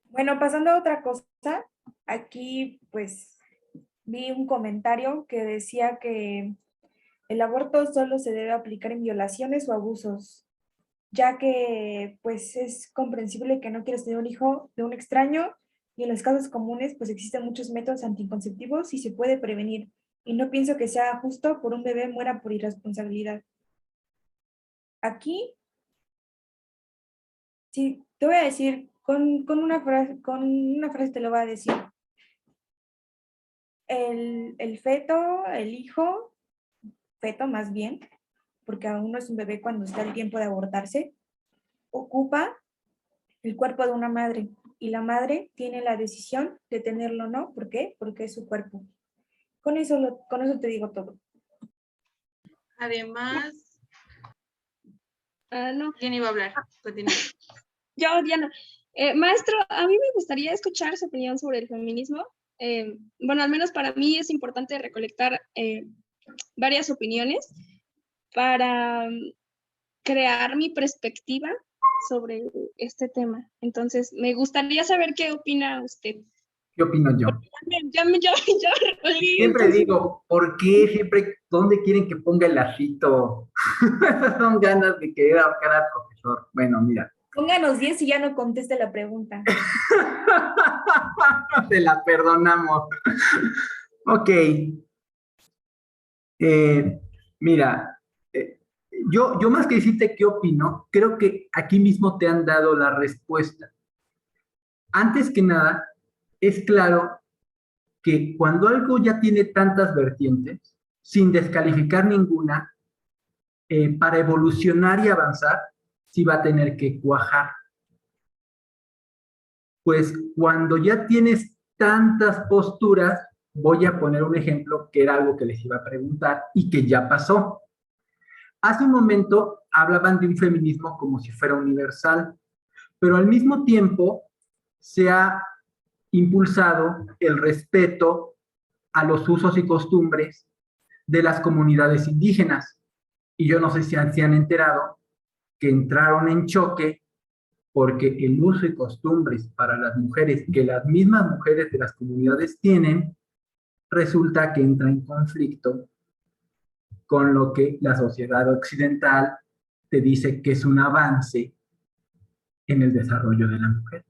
Bueno, pasando a otra cosa, aquí pues vi un comentario que decía que el aborto solo se debe aplicar en violaciones o abusos, ya que pues es comprensible que no quieras tener un hijo de un extraño y en los casos comunes pues existen muchos métodos anticonceptivos y se puede prevenir. Y no pienso que sea justo por un bebé muera por irresponsabilidad. Aquí, sí, te voy a decir, con una frase te lo voy a decir. El feto, el hijo, feto más bien, porque aún no es un bebé cuando está el tiempo de abortarse, ocupa el cuerpo de una madre y la madre tiene la decisión de tenerlo o no. ¿Por qué? Porque es su cuerpo. Con eso te digo todo. Además, No. ¿quién iba a hablar? Continúa. Yo, Diana. Maestro, a mí me gustaría escuchar su opinión sobre el feminismo. Bueno, al menos para mí es importante recolectar varias opiniones para crear mi perspectiva sobre este tema. Entonces, me gustaría saber qué opina usted. ¿Qué opino yo? Ya me recolí. Siempre digo, ¿por qué siempre, dónde quieren que ponga el lacito? Esas son ganas de querer ahorcar al profesor. Bueno, mira. Pónganos 10 y ya no conteste la pregunta. Te la perdonamos. Ok. Mira, yo más que decirte qué opino, creo que aquí mismo te han dado la respuesta. Antes que nada, es claro que cuando algo ya tiene tantas vertientes, sin descalificar ninguna, para evolucionar y avanzar, sí va a tener que cuajar. Pues cuando ya tienes tantas posturas, voy a poner un ejemplo que era algo que les iba a preguntar y que ya pasó. Hace un momento hablaban de un feminismo como si fuera universal, pero al mismo tiempo se ha impulsado el respeto a los usos y costumbres de las comunidades indígenas. Y yo no sé si se han enterado que entraron en choque porque el uso y costumbres para las mujeres que las mismas mujeres de las comunidades tienen, resulta que entra en conflicto con lo que la sociedad occidental te dice que es un avance en el desarrollo de la mujer.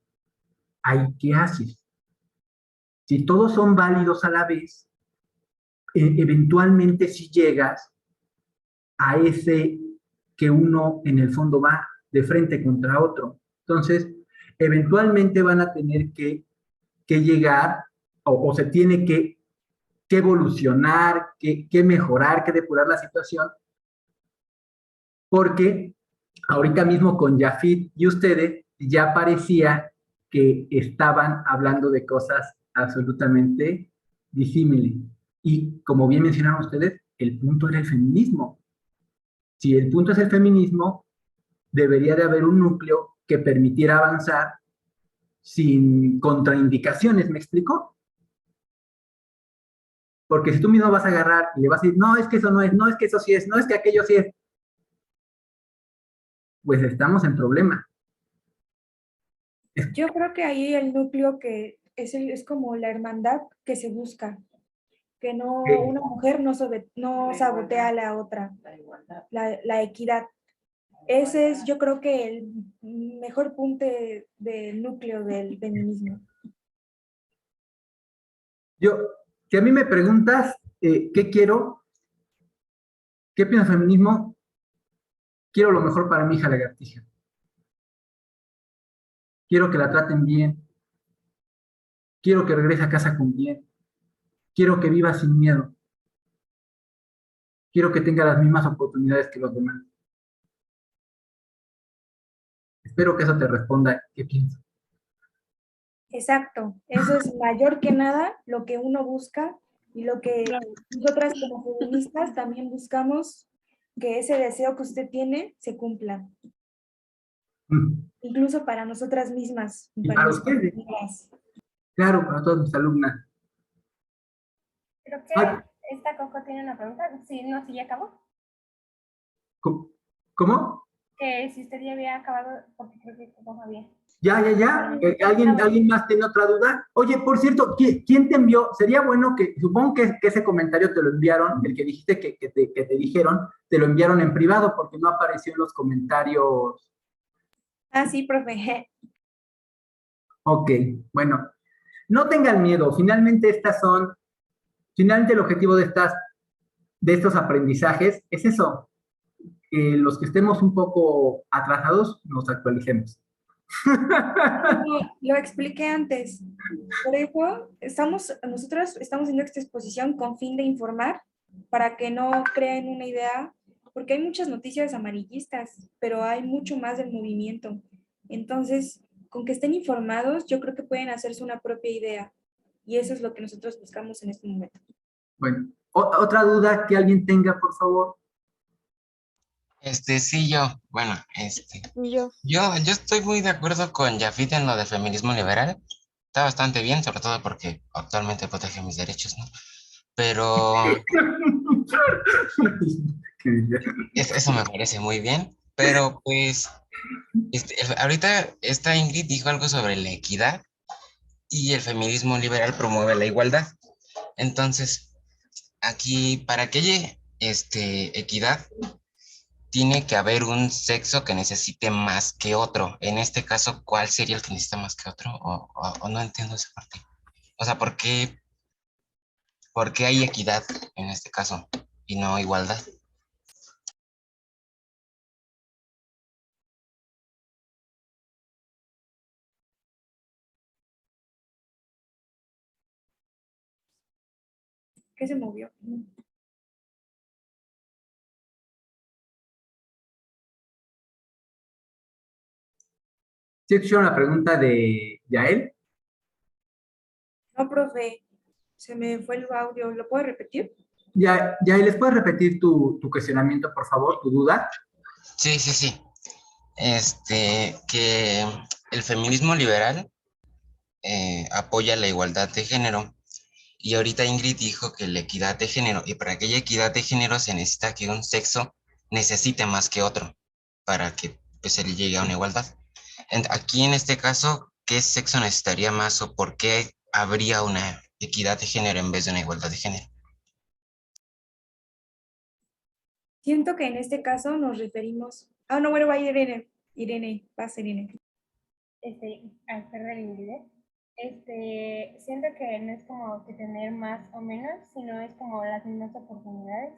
¿Ahí qué haces? Si todos son válidos a la vez, eventualmente si llegas a ese que uno en el fondo va de frente contra otro. Entonces, eventualmente van a tener que llegar o se tiene que evolucionar, que mejorar, que depurar la situación, porque ahorita mismo con Yafit y ustedes ya parecía que estaban hablando de cosas absolutamente disímiles. Y como bien mencionaron ustedes, el punto era el feminismo. Si el punto es el feminismo, debería de haber un núcleo que permitiera avanzar sin contraindicaciones, ¿me explico? Porque si tú mismo vas a agarrar y le vas a decir, no, es que eso no es, no, es que eso sí es, no, es que aquello sí es, pues estamos en problema. Yo creo que ahí el núcleo que es como la hermandad que se busca, que no, una mujer no sabotea a la otra, la equidad. Ese es, yo creo que el mejor punto del núcleo del feminismo. Si a mí me preguntas qué quiero, qué pienso del feminismo, quiero lo mejor para mi hija lagartija. Quiero que la traten bien. Quiero que regrese a casa con bien. Quiero que viva sin miedo. Quiero que tenga las mismas oportunidades que los demás. Espero que eso te responda qué pienso. Exacto, eso es mayor que nada lo que uno busca y lo que nosotras como feministas también buscamos, que ese deseo que usted tiene se cumpla. Incluso para nosotras mismas. Y para ustedes. Claro, para todas mis alumnas. Creo que esta Coco tiene una pregunta. Sí, no, si ya acabó. ¿Cómo? Que si usted ya había acabado, porque creo que Coco había. Ya. ¿Alguien más tiene otra duda? Oye, por cierto, ¿quién te envió? Sería bueno que, supongo que ese comentario te lo enviaron, el que dijiste que te dijeron, te lo enviaron en privado porque no apareció en los comentarios. Ah, sí, profe. Ok, bueno. No tengan miedo, finalmente el objetivo de estos aprendizajes es eso, que los que estemos un poco atrasados nos actualicemos. Lo expliqué antes. Por eso nosotros estamos haciendo esta exposición con fin de informar para que no creen una idea, porque hay muchas noticias amarillistas, pero hay mucho más del movimiento. Entonces, con que estén informados, yo creo que pueden hacerse una propia idea. Y eso es lo que nosotros buscamos en este momento. Bueno, otra duda que alguien tenga, por favor. Sí, bueno, yo estoy muy de acuerdo con Yafit en lo del feminismo liberal. Está bastante bien, sobre todo porque actualmente protege mis derechos, ¿no? Pero eso me parece muy bien. Pero pues, ahorita esta Ingrid dijo algo sobre la equidad y el feminismo liberal promueve la igualdad. Entonces, aquí, para que haya equidad, tiene que haber un sexo que necesite más que otro. En este caso, ¿cuál sería el que necesita más que otro? O no entiendo esa parte. O sea, ¿por qué hay equidad en este caso y no igualdad? ¿Qué se movió? ¿Sí escucharon la pregunta de Yael? No, profe, se me fue el audio. ¿Lo puedo repetir? Yael, ¿les puedes repetir tu cuestionamiento, por favor, tu duda? Sí. Que el feminismo liberal apoya la igualdad de género. Y ahorita Ingrid dijo que la equidad de género, y para aquella equidad de género se necesita que un sexo necesite más que otro para que pues se le llegue a una igualdad. Aquí en este caso, ¿qué sexo necesitaría más o por qué habría una equidad de género en vez de una igualdad de género? Siento que en este caso nos referimos... Ah, no, bueno, va Irene. Irene, vas Irene. Al ser del inglés, siento que no es como que tener más o menos, sino es como las mismas oportunidades.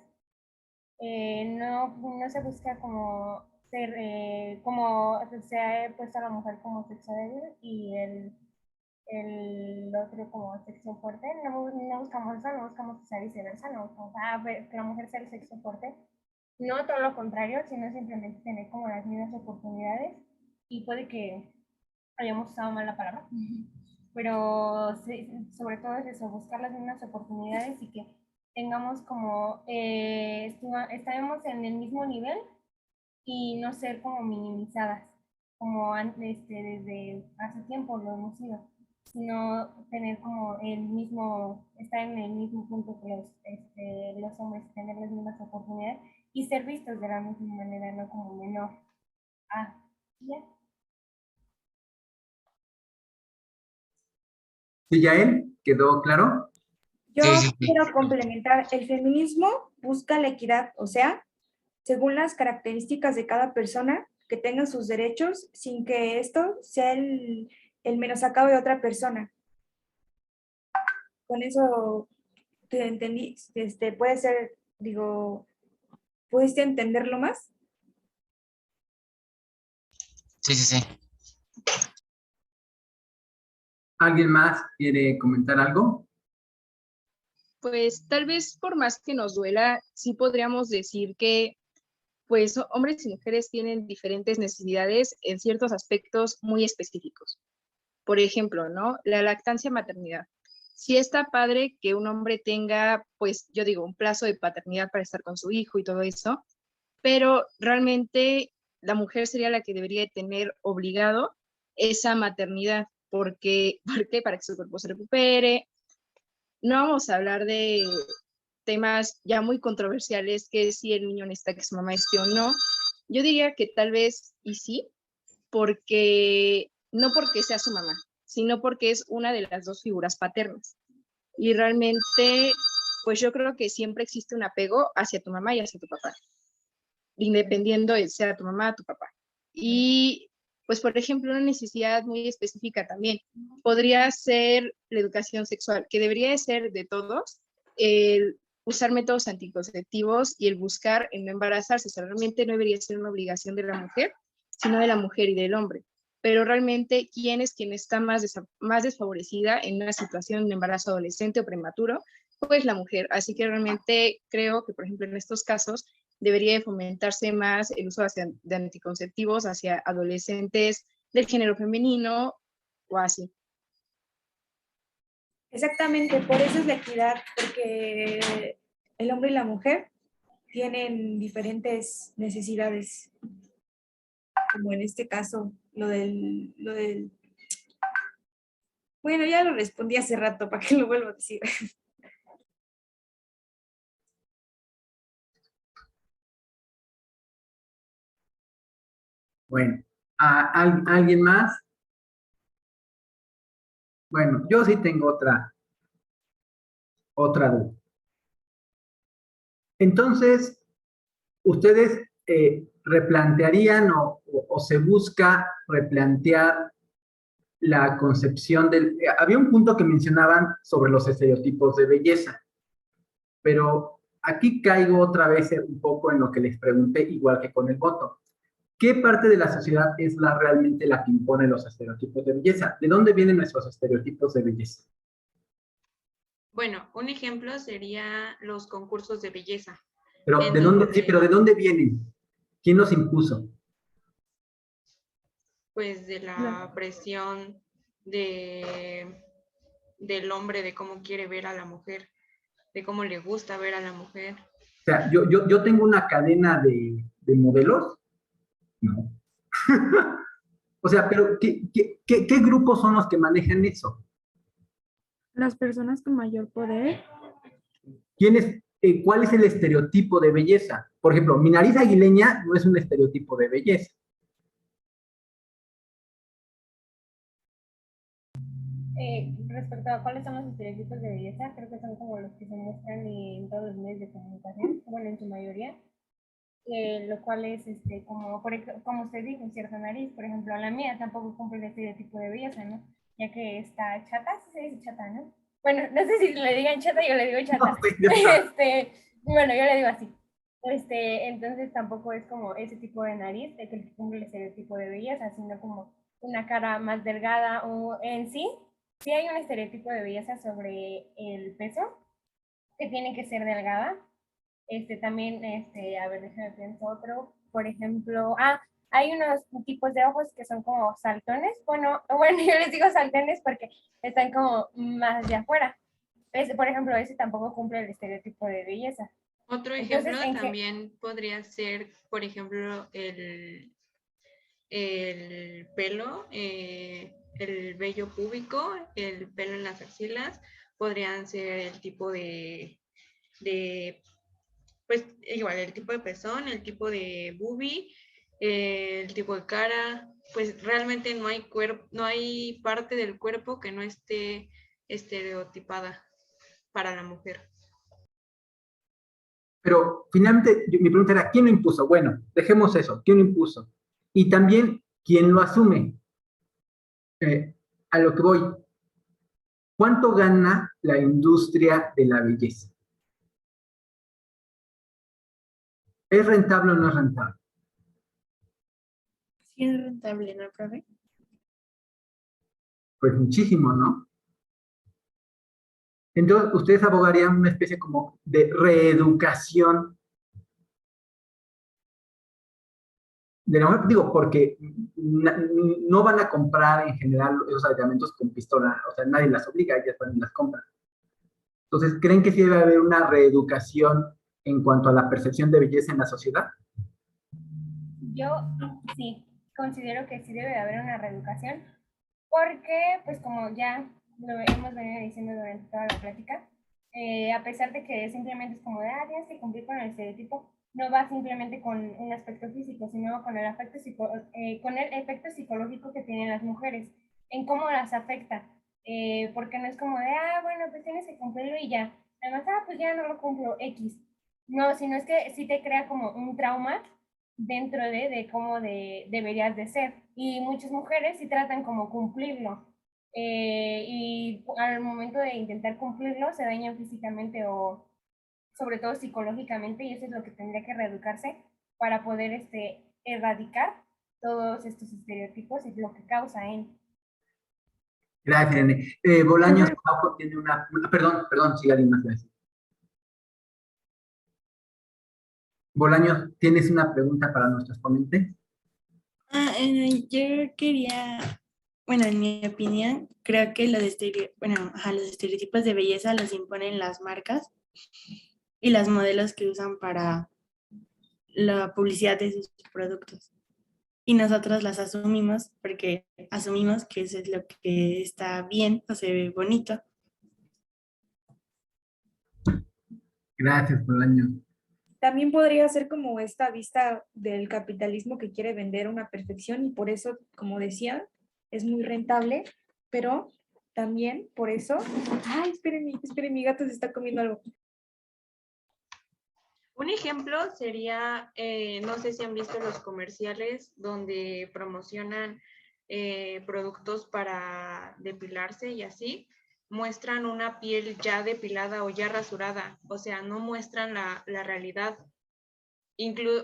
No se busca como ser, como se ha puesto a la mujer como sexo débil y el otro como sexo fuerte. No buscamos eso, no buscamos que sea viceversa, no buscamos que la mujer sea el sexo fuerte. No todo lo contrario, sino simplemente tener como las mismas oportunidades y puede que hayamos usado mal la palabra, pero sí, sobre todo es eso, buscar las mismas oportunidades y que tengamos como, estaremos en el mismo nivel y no ser como minimizadas, como antes, desde hace tiempo lo hemos sido, sino tener como el mismo, estar en el mismo punto que los hombres, tener las mismas oportunidades y ser vistos de la misma manera, no como menor. Ya. ¿Sí, Yael? ¿Quedó claro? Yo Sí, sí, sí. quiero complementar, el feminismo busca la equidad, o sea, según las características de cada persona, que tengan sus derechos sin que esto sea el menoscabo de otra persona. Con eso te entendí, puede ser, digo, ¿puedes entenderlo más? Sí, sí, sí. ¿Alguien más quiere comentar algo? Pues tal vez por más que nos duela, sí podríamos decir que pues hombres y mujeres tienen diferentes necesidades en ciertos aspectos muy específicos. Por ejemplo, ¿no? La lactancia maternidad. Sí está padre que un hombre tenga, pues yo digo, un plazo de paternidad para estar con su hijo y todo eso, pero realmente la mujer sería la que debería tener obligado esa maternidad, porque, ¿por qué? Para que su cuerpo se recupere. No vamos a hablar de temas ya muy controversiales, que si el niño necesita que su mamá esté o no. Yo diría que tal vez y sí, porque no porque sea su mamá, sino porque es una de las dos figuras paternas. Y realmente, pues yo creo que siempre existe un apego hacia tu mamá y hacia tu papá, independiendo de sea tu mamá o tu papá. Y pues, por ejemplo, una necesidad muy específica también podría ser la educación sexual, que debería de ser de todos, el usar métodos anticonceptivos y el buscar en no embarazarse. O sea, realmente no debería ser una obligación de la mujer, sino de la mujer y del hombre. Pero realmente, ¿quién es quien está más desfavorecida en una situación de embarazo adolescente o prematuro? Pues la mujer. Así que realmente creo que, por ejemplo, en estos casos, debería de fomentarse más el uso de anticonceptivos hacia adolescentes del género femenino o así. Exactamente, por eso es la equidad, porque el hombre y la mujer tienen diferentes necesidades, como en este caso, bueno, ya lo respondí hace rato, ¿para qué lo vuelvo a decir? Bueno, ¿alguien más? Bueno, yo sí tengo otra duda. Entonces, ¿ustedes replantearían o se busca replantear la concepción del... había un punto que mencionaban sobre los estereotipos de belleza, pero aquí caigo otra vez un poco en lo que les pregunté, igual que con el voto. ¿Qué parte de la sociedad es realmente la que impone los estereotipos de belleza? ¿De dónde vienen nuestros estereotipos de belleza? Bueno, un ejemplo sería los concursos de belleza. Pero en ¿de dónde, sí, donde, pero ¿de dónde vienen? ¿Quién los impuso? pues, de la presión del hombre, de cómo quiere ver a la mujer, de cómo le gusta ver a la mujer. O sea, yo tengo una cadena de modelos. No. O sea, pero ¿qué grupos son los que manejan eso? Las personas con mayor poder. ¿Cuál es el estereotipo de belleza? Por ejemplo, mi nariz aguileña no es un estereotipo de belleza. Respecto a cuáles son los estereotipos de belleza, creo que son como los que se muestran en todos los medios de comunicación, bueno, en su mayoría, lo cual es como, como usted dijo, cierta nariz, por ejemplo, la mía tampoco cumple el estereotipo de belleza, ¿no? Ya que está chata, sí se dice chata, ¿no? Bueno, no sé si le digan chata, yo le digo chata. No, pues, ya. Bueno, yo le digo así. Entonces tampoco es como ese tipo de nariz de que cumple el estereotipo de belleza, sino como una cara más delgada o en sí. Sí hay un estereotipo de belleza sobre el peso, que tiene que ser delgada. También, a ver, déjame pensar otro. Por ejemplo, hay unos tipos de ojos que son como saltones. Bueno, yo les digo saltones porque están como más de afuera. Por ejemplo, ese tampoco cumple el estereotipo de belleza. Otro Entonces, ejemplo también podría ser, por ejemplo, el pelo, el vello púbico, el pelo en las axilas, podrían ser el tipo pues igual, el tipo de pezón, el tipo de boobie, el tipo de cara, pues realmente no hay no hay parte del cuerpo que no esté estereotipada para la mujer. Pero finalmente mi pregunta era, ¿quién lo impuso? Bueno, dejemos eso, ¿quién lo impuso? Y también, ¿quién lo asume? A lo que voy, ¿cuánto gana la industria de la belleza? ¿Es rentable o no es rentable? Sí, es rentable, ¿no, profe? Pues muchísimo, ¿no? Entonces, ustedes abogarían una especie como de reeducación de la mujer, digo, porque no van a comprar en general esos aditamentos con pistola, o sea, nadie las obliga, ellas también las compran. Entonces, ¿creen que sí debe haber una reeducación en cuanto a la percepción de belleza en la sociedad? yo sí, considero que sí debe de haber una reeducación, porque, pues como ya lo hemos venido diciendo durante toda la plática, a pesar de que simplemente es como de, tienes que cumplir con el estereotipo, no va simplemente con un aspecto físico, sino con con el efecto psicológico que tienen las mujeres, en cómo las afecta, porque no es como de, bueno, pues tienes que cumplirlo y ya, además, pues ya no lo cumplo, X. No, sino es que sí te crea como un trauma dentro de cómo deberías de ser. Y muchas mujeres sí tratan como cumplirlo. Y al momento de intentar cumplirlo se dañan físicamente o sobre todo psicológicamente, y eso es lo que tendría que reeducarse para poder erradicar todos estos estereotipos y lo que causa en. Gracias, Irene. Bolaños Pauco tiene perdón, siga alguien más. Gracias. Bolaños, ¿tienes una pregunta para nuestros ponentes? Yo quería, bueno, en mi opinión, creo que los estereotipos de belleza los imponen las marcas y las modelos que usan para la publicidad de sus productos. Y nosotros las asumimos porque asumimos que eso es lo que está bien o se ve bonito. Gracias, Bolaños. También podría ser como esta vista del capitalismo que quiere vender una perfección y por eso, como decía, es muy rentable, pero también por eso... Ay, esperen, mi gato se está comiendo algo. Un ejemplo sería, no sé si han visto los comerciales donde promocionan productos para depilarse y así, muestran una piel ya depilada o ya rasurada, o sea, no muestran la realidad.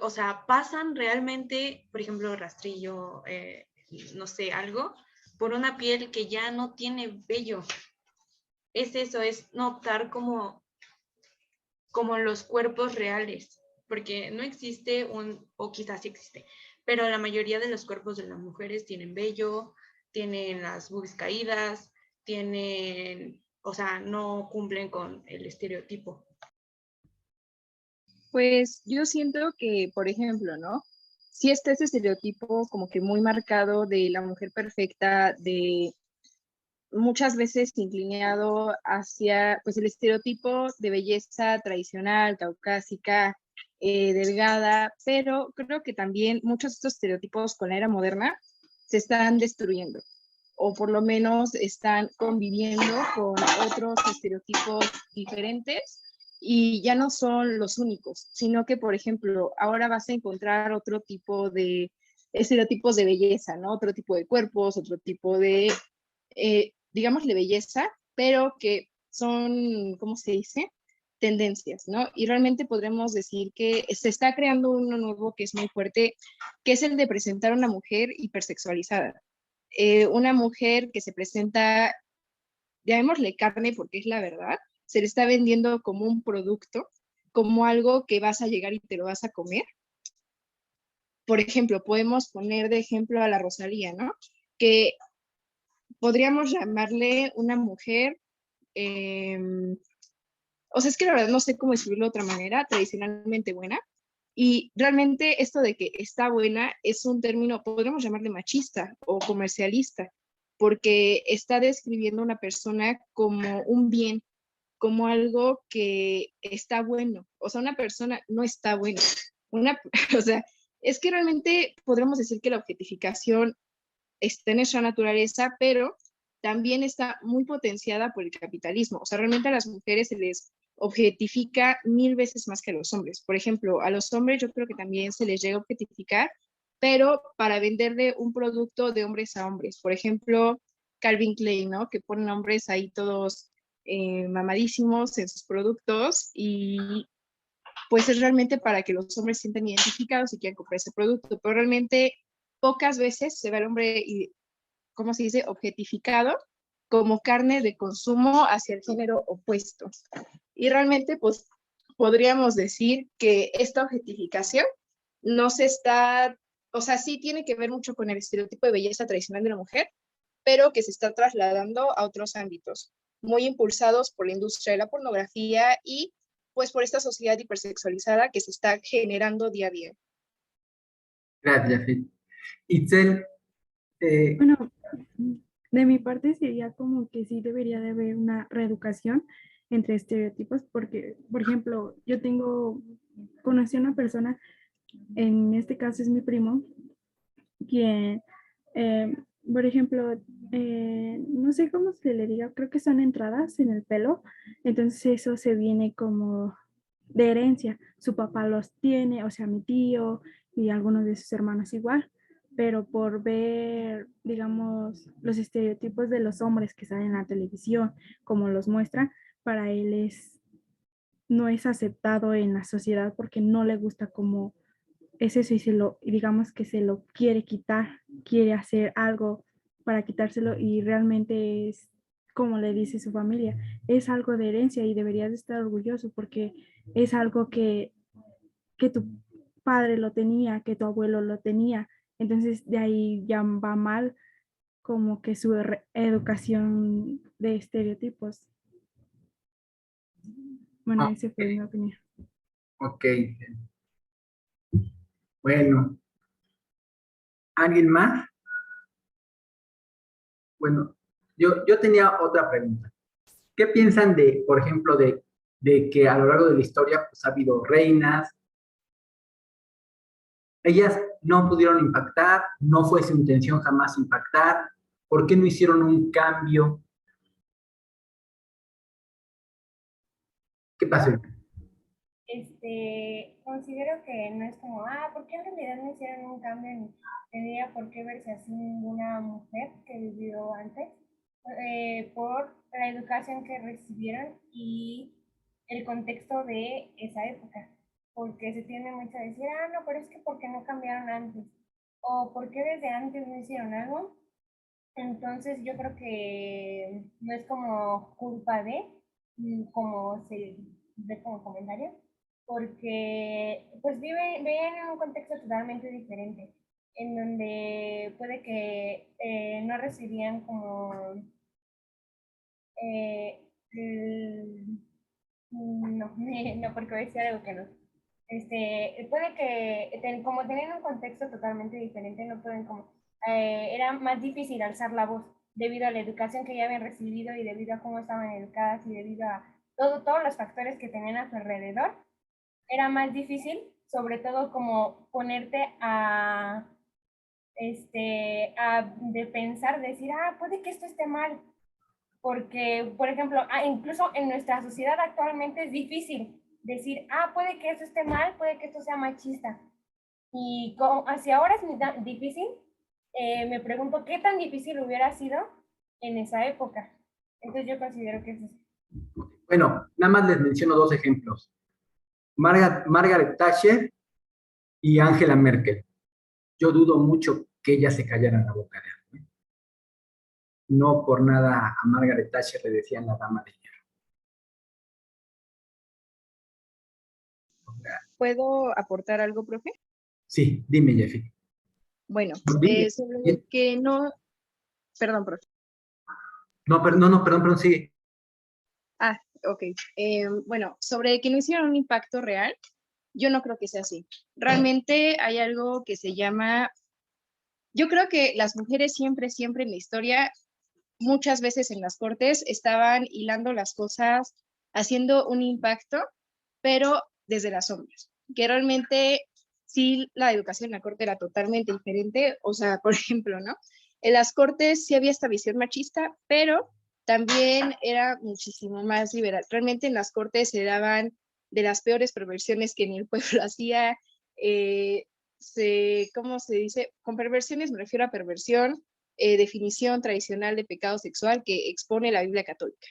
O sea, pasan realmente, por ejemplo, rastrillo, no sé, algo, por una piel que ya no tiene vello. Es eso, es no optar como los cuerpos reales, porque no existe o quizás sí existe, pero la mayoría de los cuerpos de las mujeres tienen vello, tienen las boobies caídas, o sea, no cumplen con el estereotipo. Pues yo siento que, por ejemplo, ¿no? Sí está ese estereotipo como que muy marcado de la mujer perfecta, de muchas veces inclinado hacia pues el estereotipo de belleza tradicional, caucásica, delgada, pero creo que también muchos de estos estereotipos con la era moderna se están destruyendo. o por lo menos están conviviendo con otros estereotipos diferentes y ya no son los únicos, sino que, por ejemplo, ahora vas a encontrar otro tipo de estereotipos de belleza, ¿no? Otro tipo de cuerpos, otro tipo de, digámosle, belleza, pero que son, ¿cómo se dice? Tendencias, ¿no? Y realmente podremos decir que se está creando uno nuevo que es muy fuerte, que es el de presentar a una mujer hipersexualizada. Una mujer que se presenta, llamémosle carne porque es la verdad, se le está vendiendo como un producto, como algo que vas a llegar y te lo vas a comer. Por ejemplo, podemos poner de ejemplo a la Rosalía, ¿no? Que podríamos llamarle una mujer, o sea, es que la verdad no sé cómo escribirlo de otra manera, tradicionalmente buena. Y realmente esto de que está buena es un término, podríamos llamarle machista o comercialista, porque está describiendo a una persona como un bien, como algo que está bueno. O sea, una persona no está buena. O sea, es que realmente podríamos decir que la objetificación está en nuestra naturaleza, pero también está muy potenciada por el capitalismo. O sea, realmente a las mujeres se les objetifica 1000 veces más que a los hombres. Por ejemplo, a los hombres yo creo que también se les llega a objetificar, pero para venderle un producto de hombres a hombres. Por ejemplo, Calvin Klein, ¿no? Que ponen hombres ahí todos mamadísimos en sus productos y pues es realmente para que los hombres se sientan identificados y quieran comprar ese producto, pero realmente pocas veces se ve al hombre, ¿cómo se dice?, objetificado como carne de consumo hacia el género opuesto. Y realmente, pues, podríamos decir que esta objetificación no se está, o sea, sí tiene que ver mucho con el estereotipo de belleza tradicional de la mujer, pero que se está trasladando a otros ámbitos, muy impulsados por la industria de la pornografía y pues por esta sociedad hipersexualizada que se está generando día a día. Gracias, Jafet. Itzel, Bueno, de mi parte sería como que sí debería de haber una reeducación entre estereotipos, porque, por ejemplo, conocí a una persona, en este caso es mi primo, quien, eh, por ejemplo, no sé cómo se le diga, creo que son entradas en el pelo, entonces eso se viene como de herencia. Su papá los tiene, o sea, mi tío y algunos de sus hermanos igual, pero por ver, digamos, los estereotipos de los hombres que salen en la televisión, como los muestran, para él no es aceptado en la sociedad porque no le gusta como es eso y digamos que se lo quiere quitar, quiere hacer algo para quitárselo y realmente es como le dice su familia, es algo de herencia y deberías de estar orgulloso porque es algo que tu padre lo tenía, que tu abuelo lo tenía. Entonces de ahí ya va mal como que su educación de estereotipos. Bueno, ok, ese fue mi opinión. ok. Bueno, ¿alguien más? Bueno, yo tenía otra pregunta. ¿Qué piensan de, por ejemplo, de que a lo largo de la historia pues, ha habido reinas? Ellas no pudieron impactar, no fue su intención jamás impactar. ¿Por qué no hicieron un cambio? ¿Qué pasó? Considero que no es como, ¿por qué en realidad no hicieron un cambio? Ni tendría por qué verse así ninguna mujer que vivió antes, por la educación que recibieron y el contexto de esa época. Porque se tiende mucho a decir, no, pero es que ¿por qué no cambiaron antes? O ¿por qué desde antes no hicieron algo? Entonces yo creo que no es como culpa de, como se ve como comentario, porque pues viven en un contexto totalmente diferente, en donde puede que no recibían como no, no, porque voy a decir algo que no. Puede que, como tenían un contexto totalmente diferente, no pueden como, era más difícil alzar la voz debido a la educación que ya habían recibido y debido a cómo estaban educadas y debido a todos los factores que tenían a su alrededor. Era más difícil, sobre todo como ponerte de pensar, decir, puede que esto esté mal, porque, por ejemplo, incluso en nuestra sociedad actualmente es difícil decir, puede que esto esté mal, puede que esto sea machista. Y si ahora es difícil, me pregunto qué tan difícil hubiera sido en esa época. Entonces yo considero que es eso. Bueno, nada más les menciono dos ejemplos. Margaret Thatcher y Angela Merkel. Yo dudo mucho que ellas se callaran la boca de algo, ¿eh? No por nada a Margaret Thatcher le decían la dama de hierro. ¿Puedo aportar algo, profe? Sí, dime, Jeffy. Bueno, Dime. sobre que no, perdón, profe. No, perdón, sigue. Ok. Bueno, sobre que no hicieron un impacto real, yo no creo que sea así. Realmente hay algo que se llama, yo creo que las mujeres siempre en la historia, muchas veces en las cortes, estaban hilando las cosas, haciendo un impacto, pero desde las sombras, que realmente sí la educación en la corte era totalmente diferente. O sea, por ejemplo, ¿no? En las cortes sí había esta visión machista, pero también era muchísimo más liberal. Realmente en las cortes se daban de las peores perversiones que ni el pueblo hacía. ¿Cómo se dice? Con perversiones me refiero a perversión, definición tradicional de pecado sexual que expone la Biblia católica.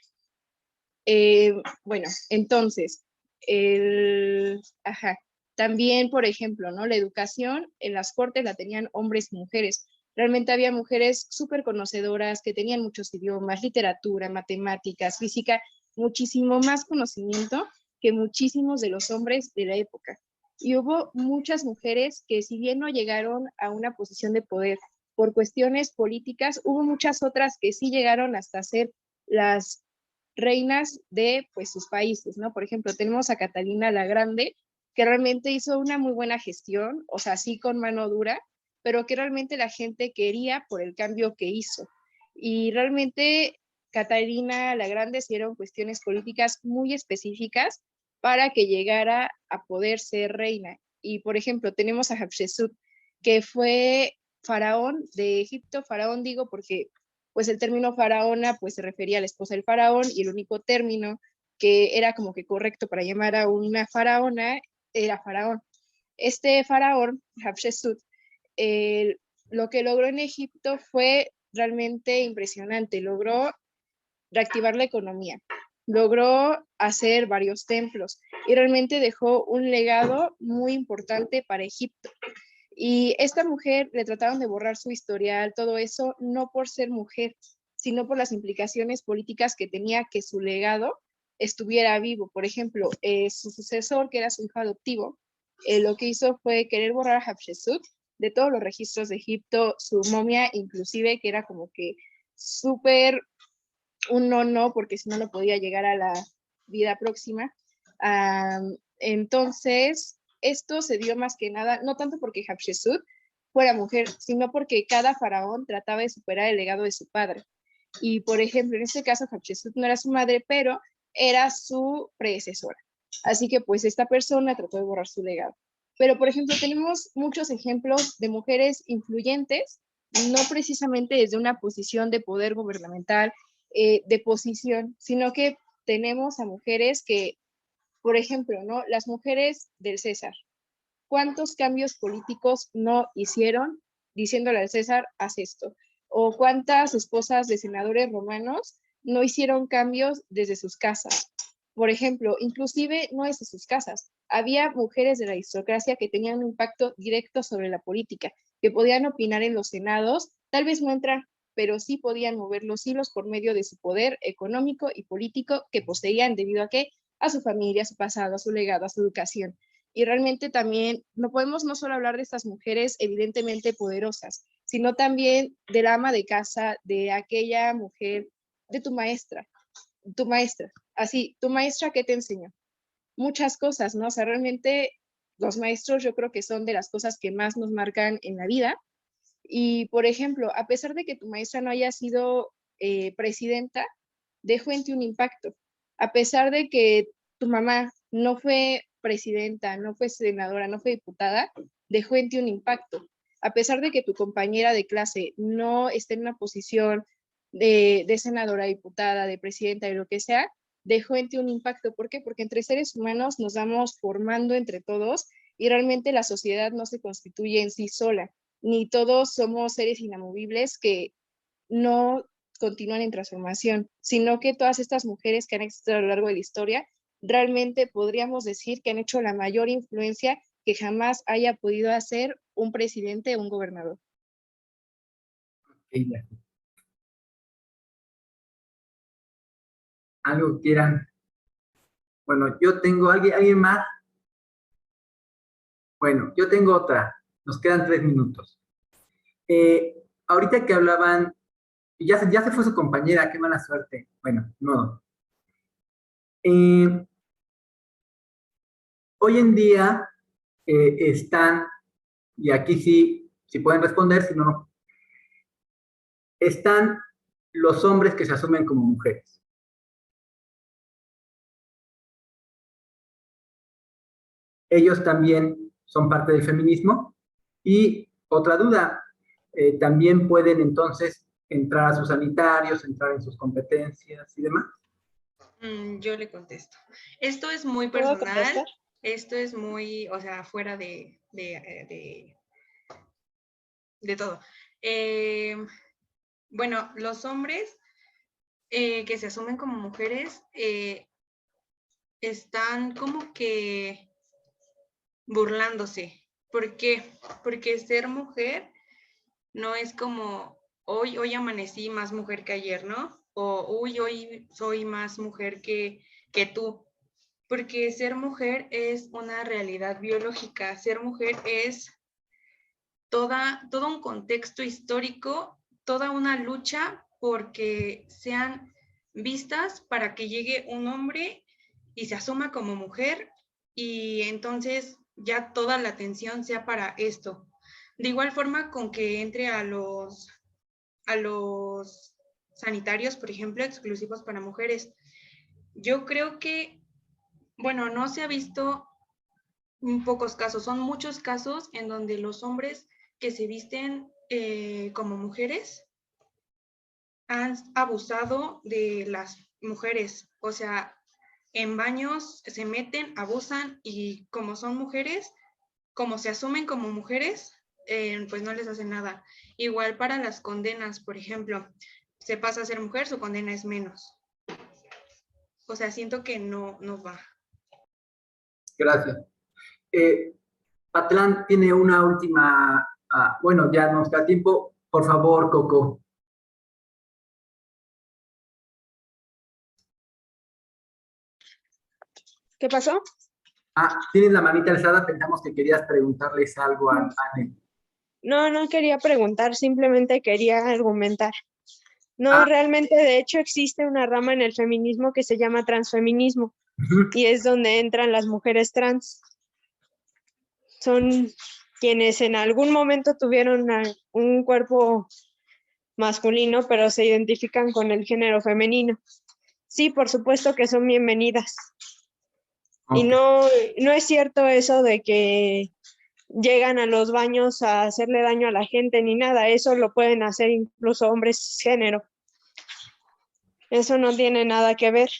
Bueno, entonces, también, por ejemplo, ¿no? La educación en las cortes la tenían hombres y mujeres. Realmente había mujeres súper conocedoras que tenían muchos idiomas, literatura, matemáticas, física, muchísimo más conocimiento que muchísimos de los hombres de la época. Y hubo muchas mujeres que, si bien no llegaron a una posición de poder por cuestiones políticas, hubo muchas otras que sí llegaron hasta ser las reinas de pues sus países, ¿no? Por ejemplo, tenemos a Catalina la Grande, que realmente hizo una muy buena gestión, o sea, sí con mano dura, pero que realmente la gente quería por el cambio que hizo. Y realmente Catalina la Grande hicieron cuestiones políticas muy específicas para que llegara a poder ser reina. Y, por ejemplo, tenemos a Hatshepsut, que fue faraón de Egipto. Faraón digo porque pues el término faraona pues se refería a la esposa del faraón, y el único término que era como que correcto para llamar a una faraona era faraón. Este faraón, Hatshepsut, lo que logró en Egipto fue realmente impresionante. Logró reactivar la economía, logró hacer varios templos y realmente dejó un legado muy importante para Egipto. Y esta mujer le trataron de borrar su historial, todo eso, no por ser mujer, sino por las implicaciones políticas que tenía que su legado estuviera vivo. Por ejemplo, su sucesor, que era su hijo adoptivo, lo que hizo fue querer borrar a Hatshepsut de todos los registros de Egipto, su momia inclusive, que era como que súper un no, porque si no, no podía llegar a la vida próxima. Entonces, esto se dio más que nada, no tanto porque Hatshepsut fuera mujer, sino porque cada faraón trataba de superar el legado de su padre. Y, por ejemplo, en este caso, Hatshepsut no era su madre, pero era su predecesora. Así que, pues, esta persona trató de borrar su legado. Pero, por ejemplo, tenemos muchos ejemplos de mujeres influyentes, no precisamente desde una posición de poder gubernamental, de posición, sino que tenemos a mujeres que, por ejemplo, ¿no? Las mujeres del César, ¿cuántos cambios políticos no hicieron diciéndole al César, haz esto? ¿O cuántas esposas de senadores romanos no hicieron cambios desde sus casas? Por ejemplo, inclusive no desde sus casas. Había mujeres de la aristocracia que tenían un impacto directo sobre la política, que podían opinar en los senados, tal vez no entrar, pero sí podían mover los hilos por medio de su poder económico y político que poseían debido a qué, a su familia, a su pasado, a su legado, a su educación. Y realmente también no podemos no solo hablar de estas mujeres evidentemente poderosas, sino también del ama de casa, de aquella mujer, de tu maestra, así, tu maestra, ¿qué te enseñó? Muchas cosas, ¿no? O sea, realmente los maestros yo creo que son de las cosas que más nos marcan en la vida. Y, por ejemplo, a pesar de que tu maestra no haya sido presidenta, dejó en ti un impacto. A pesar de que tu mamá no fue presidenta, no fue senadora, no fue diputada, dejó en ti un impacto. a pesar de que tu compañera de clase no esté en una posición de senadora, diputada, de presidenta, de lo que sea, dejó en ti un impacto. ¿Por qué? Porque entre seres humanos nos vamos formando entre todos y realmente la sociedad no se constituye en sí sola, ni todos somos seres inamovibles que no continúan en transformación, sino que todas estas mujeres que han existido a lo largo de la historia, realmente podríamos decir que han hecho la mayor influencia que jamás haya podido hacer un presidente o un gobernador. Algo quieran. Bueno, yo tengo, ¿alguien más? Bueno, yo tengo otra. Nos quedan 3 minutos. Ahorita que hablaban, ya se fue su compañera, qué mala suerte. Bueno, no. Hoy en día están, y aquí sí, si pueden responder, si no, no. Están los hombres que se asumen como mujeres. Ellos también son parte del feminismo. Y otra duda, también pueden entonces entrar a sus sanitarios, entrar en sus competencias y demás. Yo le contesto. Esto es muy ¿Puedo personal. contestar? Esto es muy, o sea, fuera de todo. Bueno, los hombres que se asumen como mujeres están como que burlándose. ¿Por qué? Porque ser mujer no es como hoy amanecí más mujer que ayer, ¿no? O hoy soy más mujer que tú. Porque ser mujer es una realidad biológica. Ser mujer es todo un contexto histórico, toda una lucha porque sean vistas para que llegue un hombre y se asuma como mujer y entonces ya toda la atención sea para esto. De igual forma con que entre a los sanitarios, por ejemplo, exclusivos para mujeres. Yo creo que, bueno, no se ha visto pocos casos, son muchos casos en donde los hombres que se visten como mujeres han abusado de las mujeres, o sea, en baños se meten, abusan y como son mujeres, como se asumen como mujeres, pues no les hacen nada. Igual para las condenas, por ejemplo, se pasa a ser mujer, su condena es menos. O sea, siento que no va. Gracias. Patlán tiene una última, bueno, ya nos da tiempo. Por favor, Coco. ¿Qué pasó? Tienes la manita alzada, pensamos que querías preguntarles algo a Anne. No quería preguntar, simplemente quería argumentar. No, realmente, de hecho, existe una rama en el feminismo que se llama transfeminismo y es donde entran las mujeres trans. Son quienes en algún momento tuvieron un cuerpo masculino, pero se identifican con el género femenino. Sí, por supuesto que son bienvenidas. Okay. Y no es cierto eso de que llegan a los baños a hacerle daño a la gente ni nada. Eso lo pueden hacer incluso hombres cisgénero. Eso no tiene nada que ver.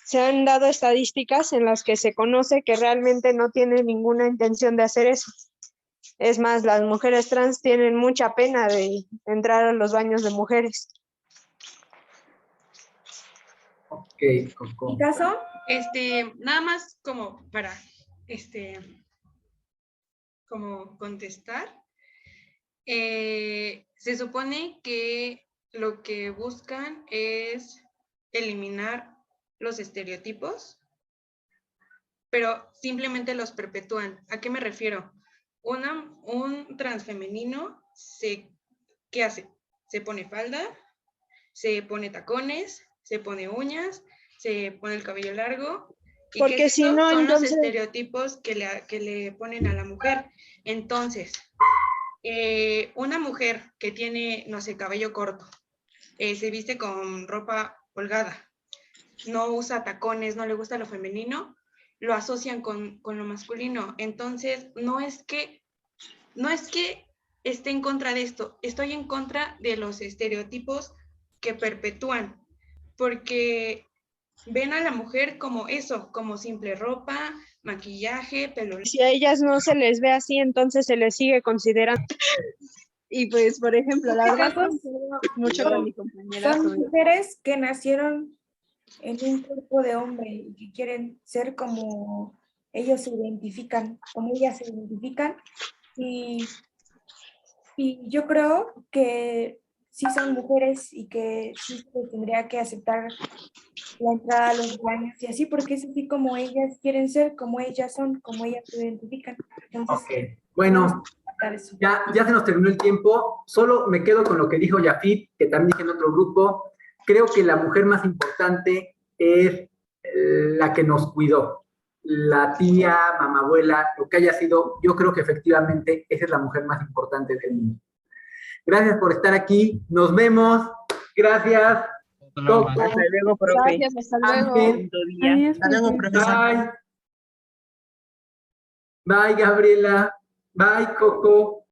Se han dado estadísticas en las que se conoce que realmente no tienen ninguna intención de hacer eso. Es más, las mujeres trans tienen mucha pena de entrar a los baños de mujeres. Ok, Coco. ¿Mi caso? Nada más como para, como contestar. Se supone que lo que buscan es eliminar los estereotipos, pero simplemente los perpetúan. ¿A qué me refiero? Un transfemenino, ¿qué hace? Se pone falda, se pone tacones, se pone uñas, se pone el cabello largo. ¿Y porque qué es si eso? no, Son entonces... los estereotipos que le ponen a la mujer. Entonces, una mujer que tiene, no sé, cabello corto, se viste con ropa holgada, no usa tacones, no le gusta lo femenino, lo asocian con lo masculino. Entonces, no es que no es que esté en contra de esto, estoy en contra de los estereotipos que perpetúan, porque ven a la mujer como eso, como simple ropa, maquillaje, pelo. Si a ellas no se les ve así, entonces se les sigue considerando. Y pues, por ejemplo, la verdad, concuerdo mucho con mi compañera Son sobre mujeres que nacieron en un cuerpo de hombre y que quieren ser como ellos se identifican, como ellas se identifican. Y yo creo que sí son mujeres y que sí se tendría que aceptar la entrada a los baños y así, porque es así como ellas quieren ser, como ellas son, como ellas se identifican. Entonces, Ok, bueno, tratar eso. ya se nos terminó el tiempo. Solo me quedo con lo que dijo Yafit, que también dije en otro grupo. Creo que la mujer más importante es la que nos cuidó. La tía, mamá, abuela, lo que haya sido, yo creo que efectivamente esa es la mujer más importante del mundo. Gracias por estar aquí. Nos vemos. Gracias. Coco. Hasta luego, profe. Gracias, hasta luego. Ángel. Bonito día. Adiós, Hasta luego, profe. profesor. Bye. Bye, Gabriela. Bye, Coco.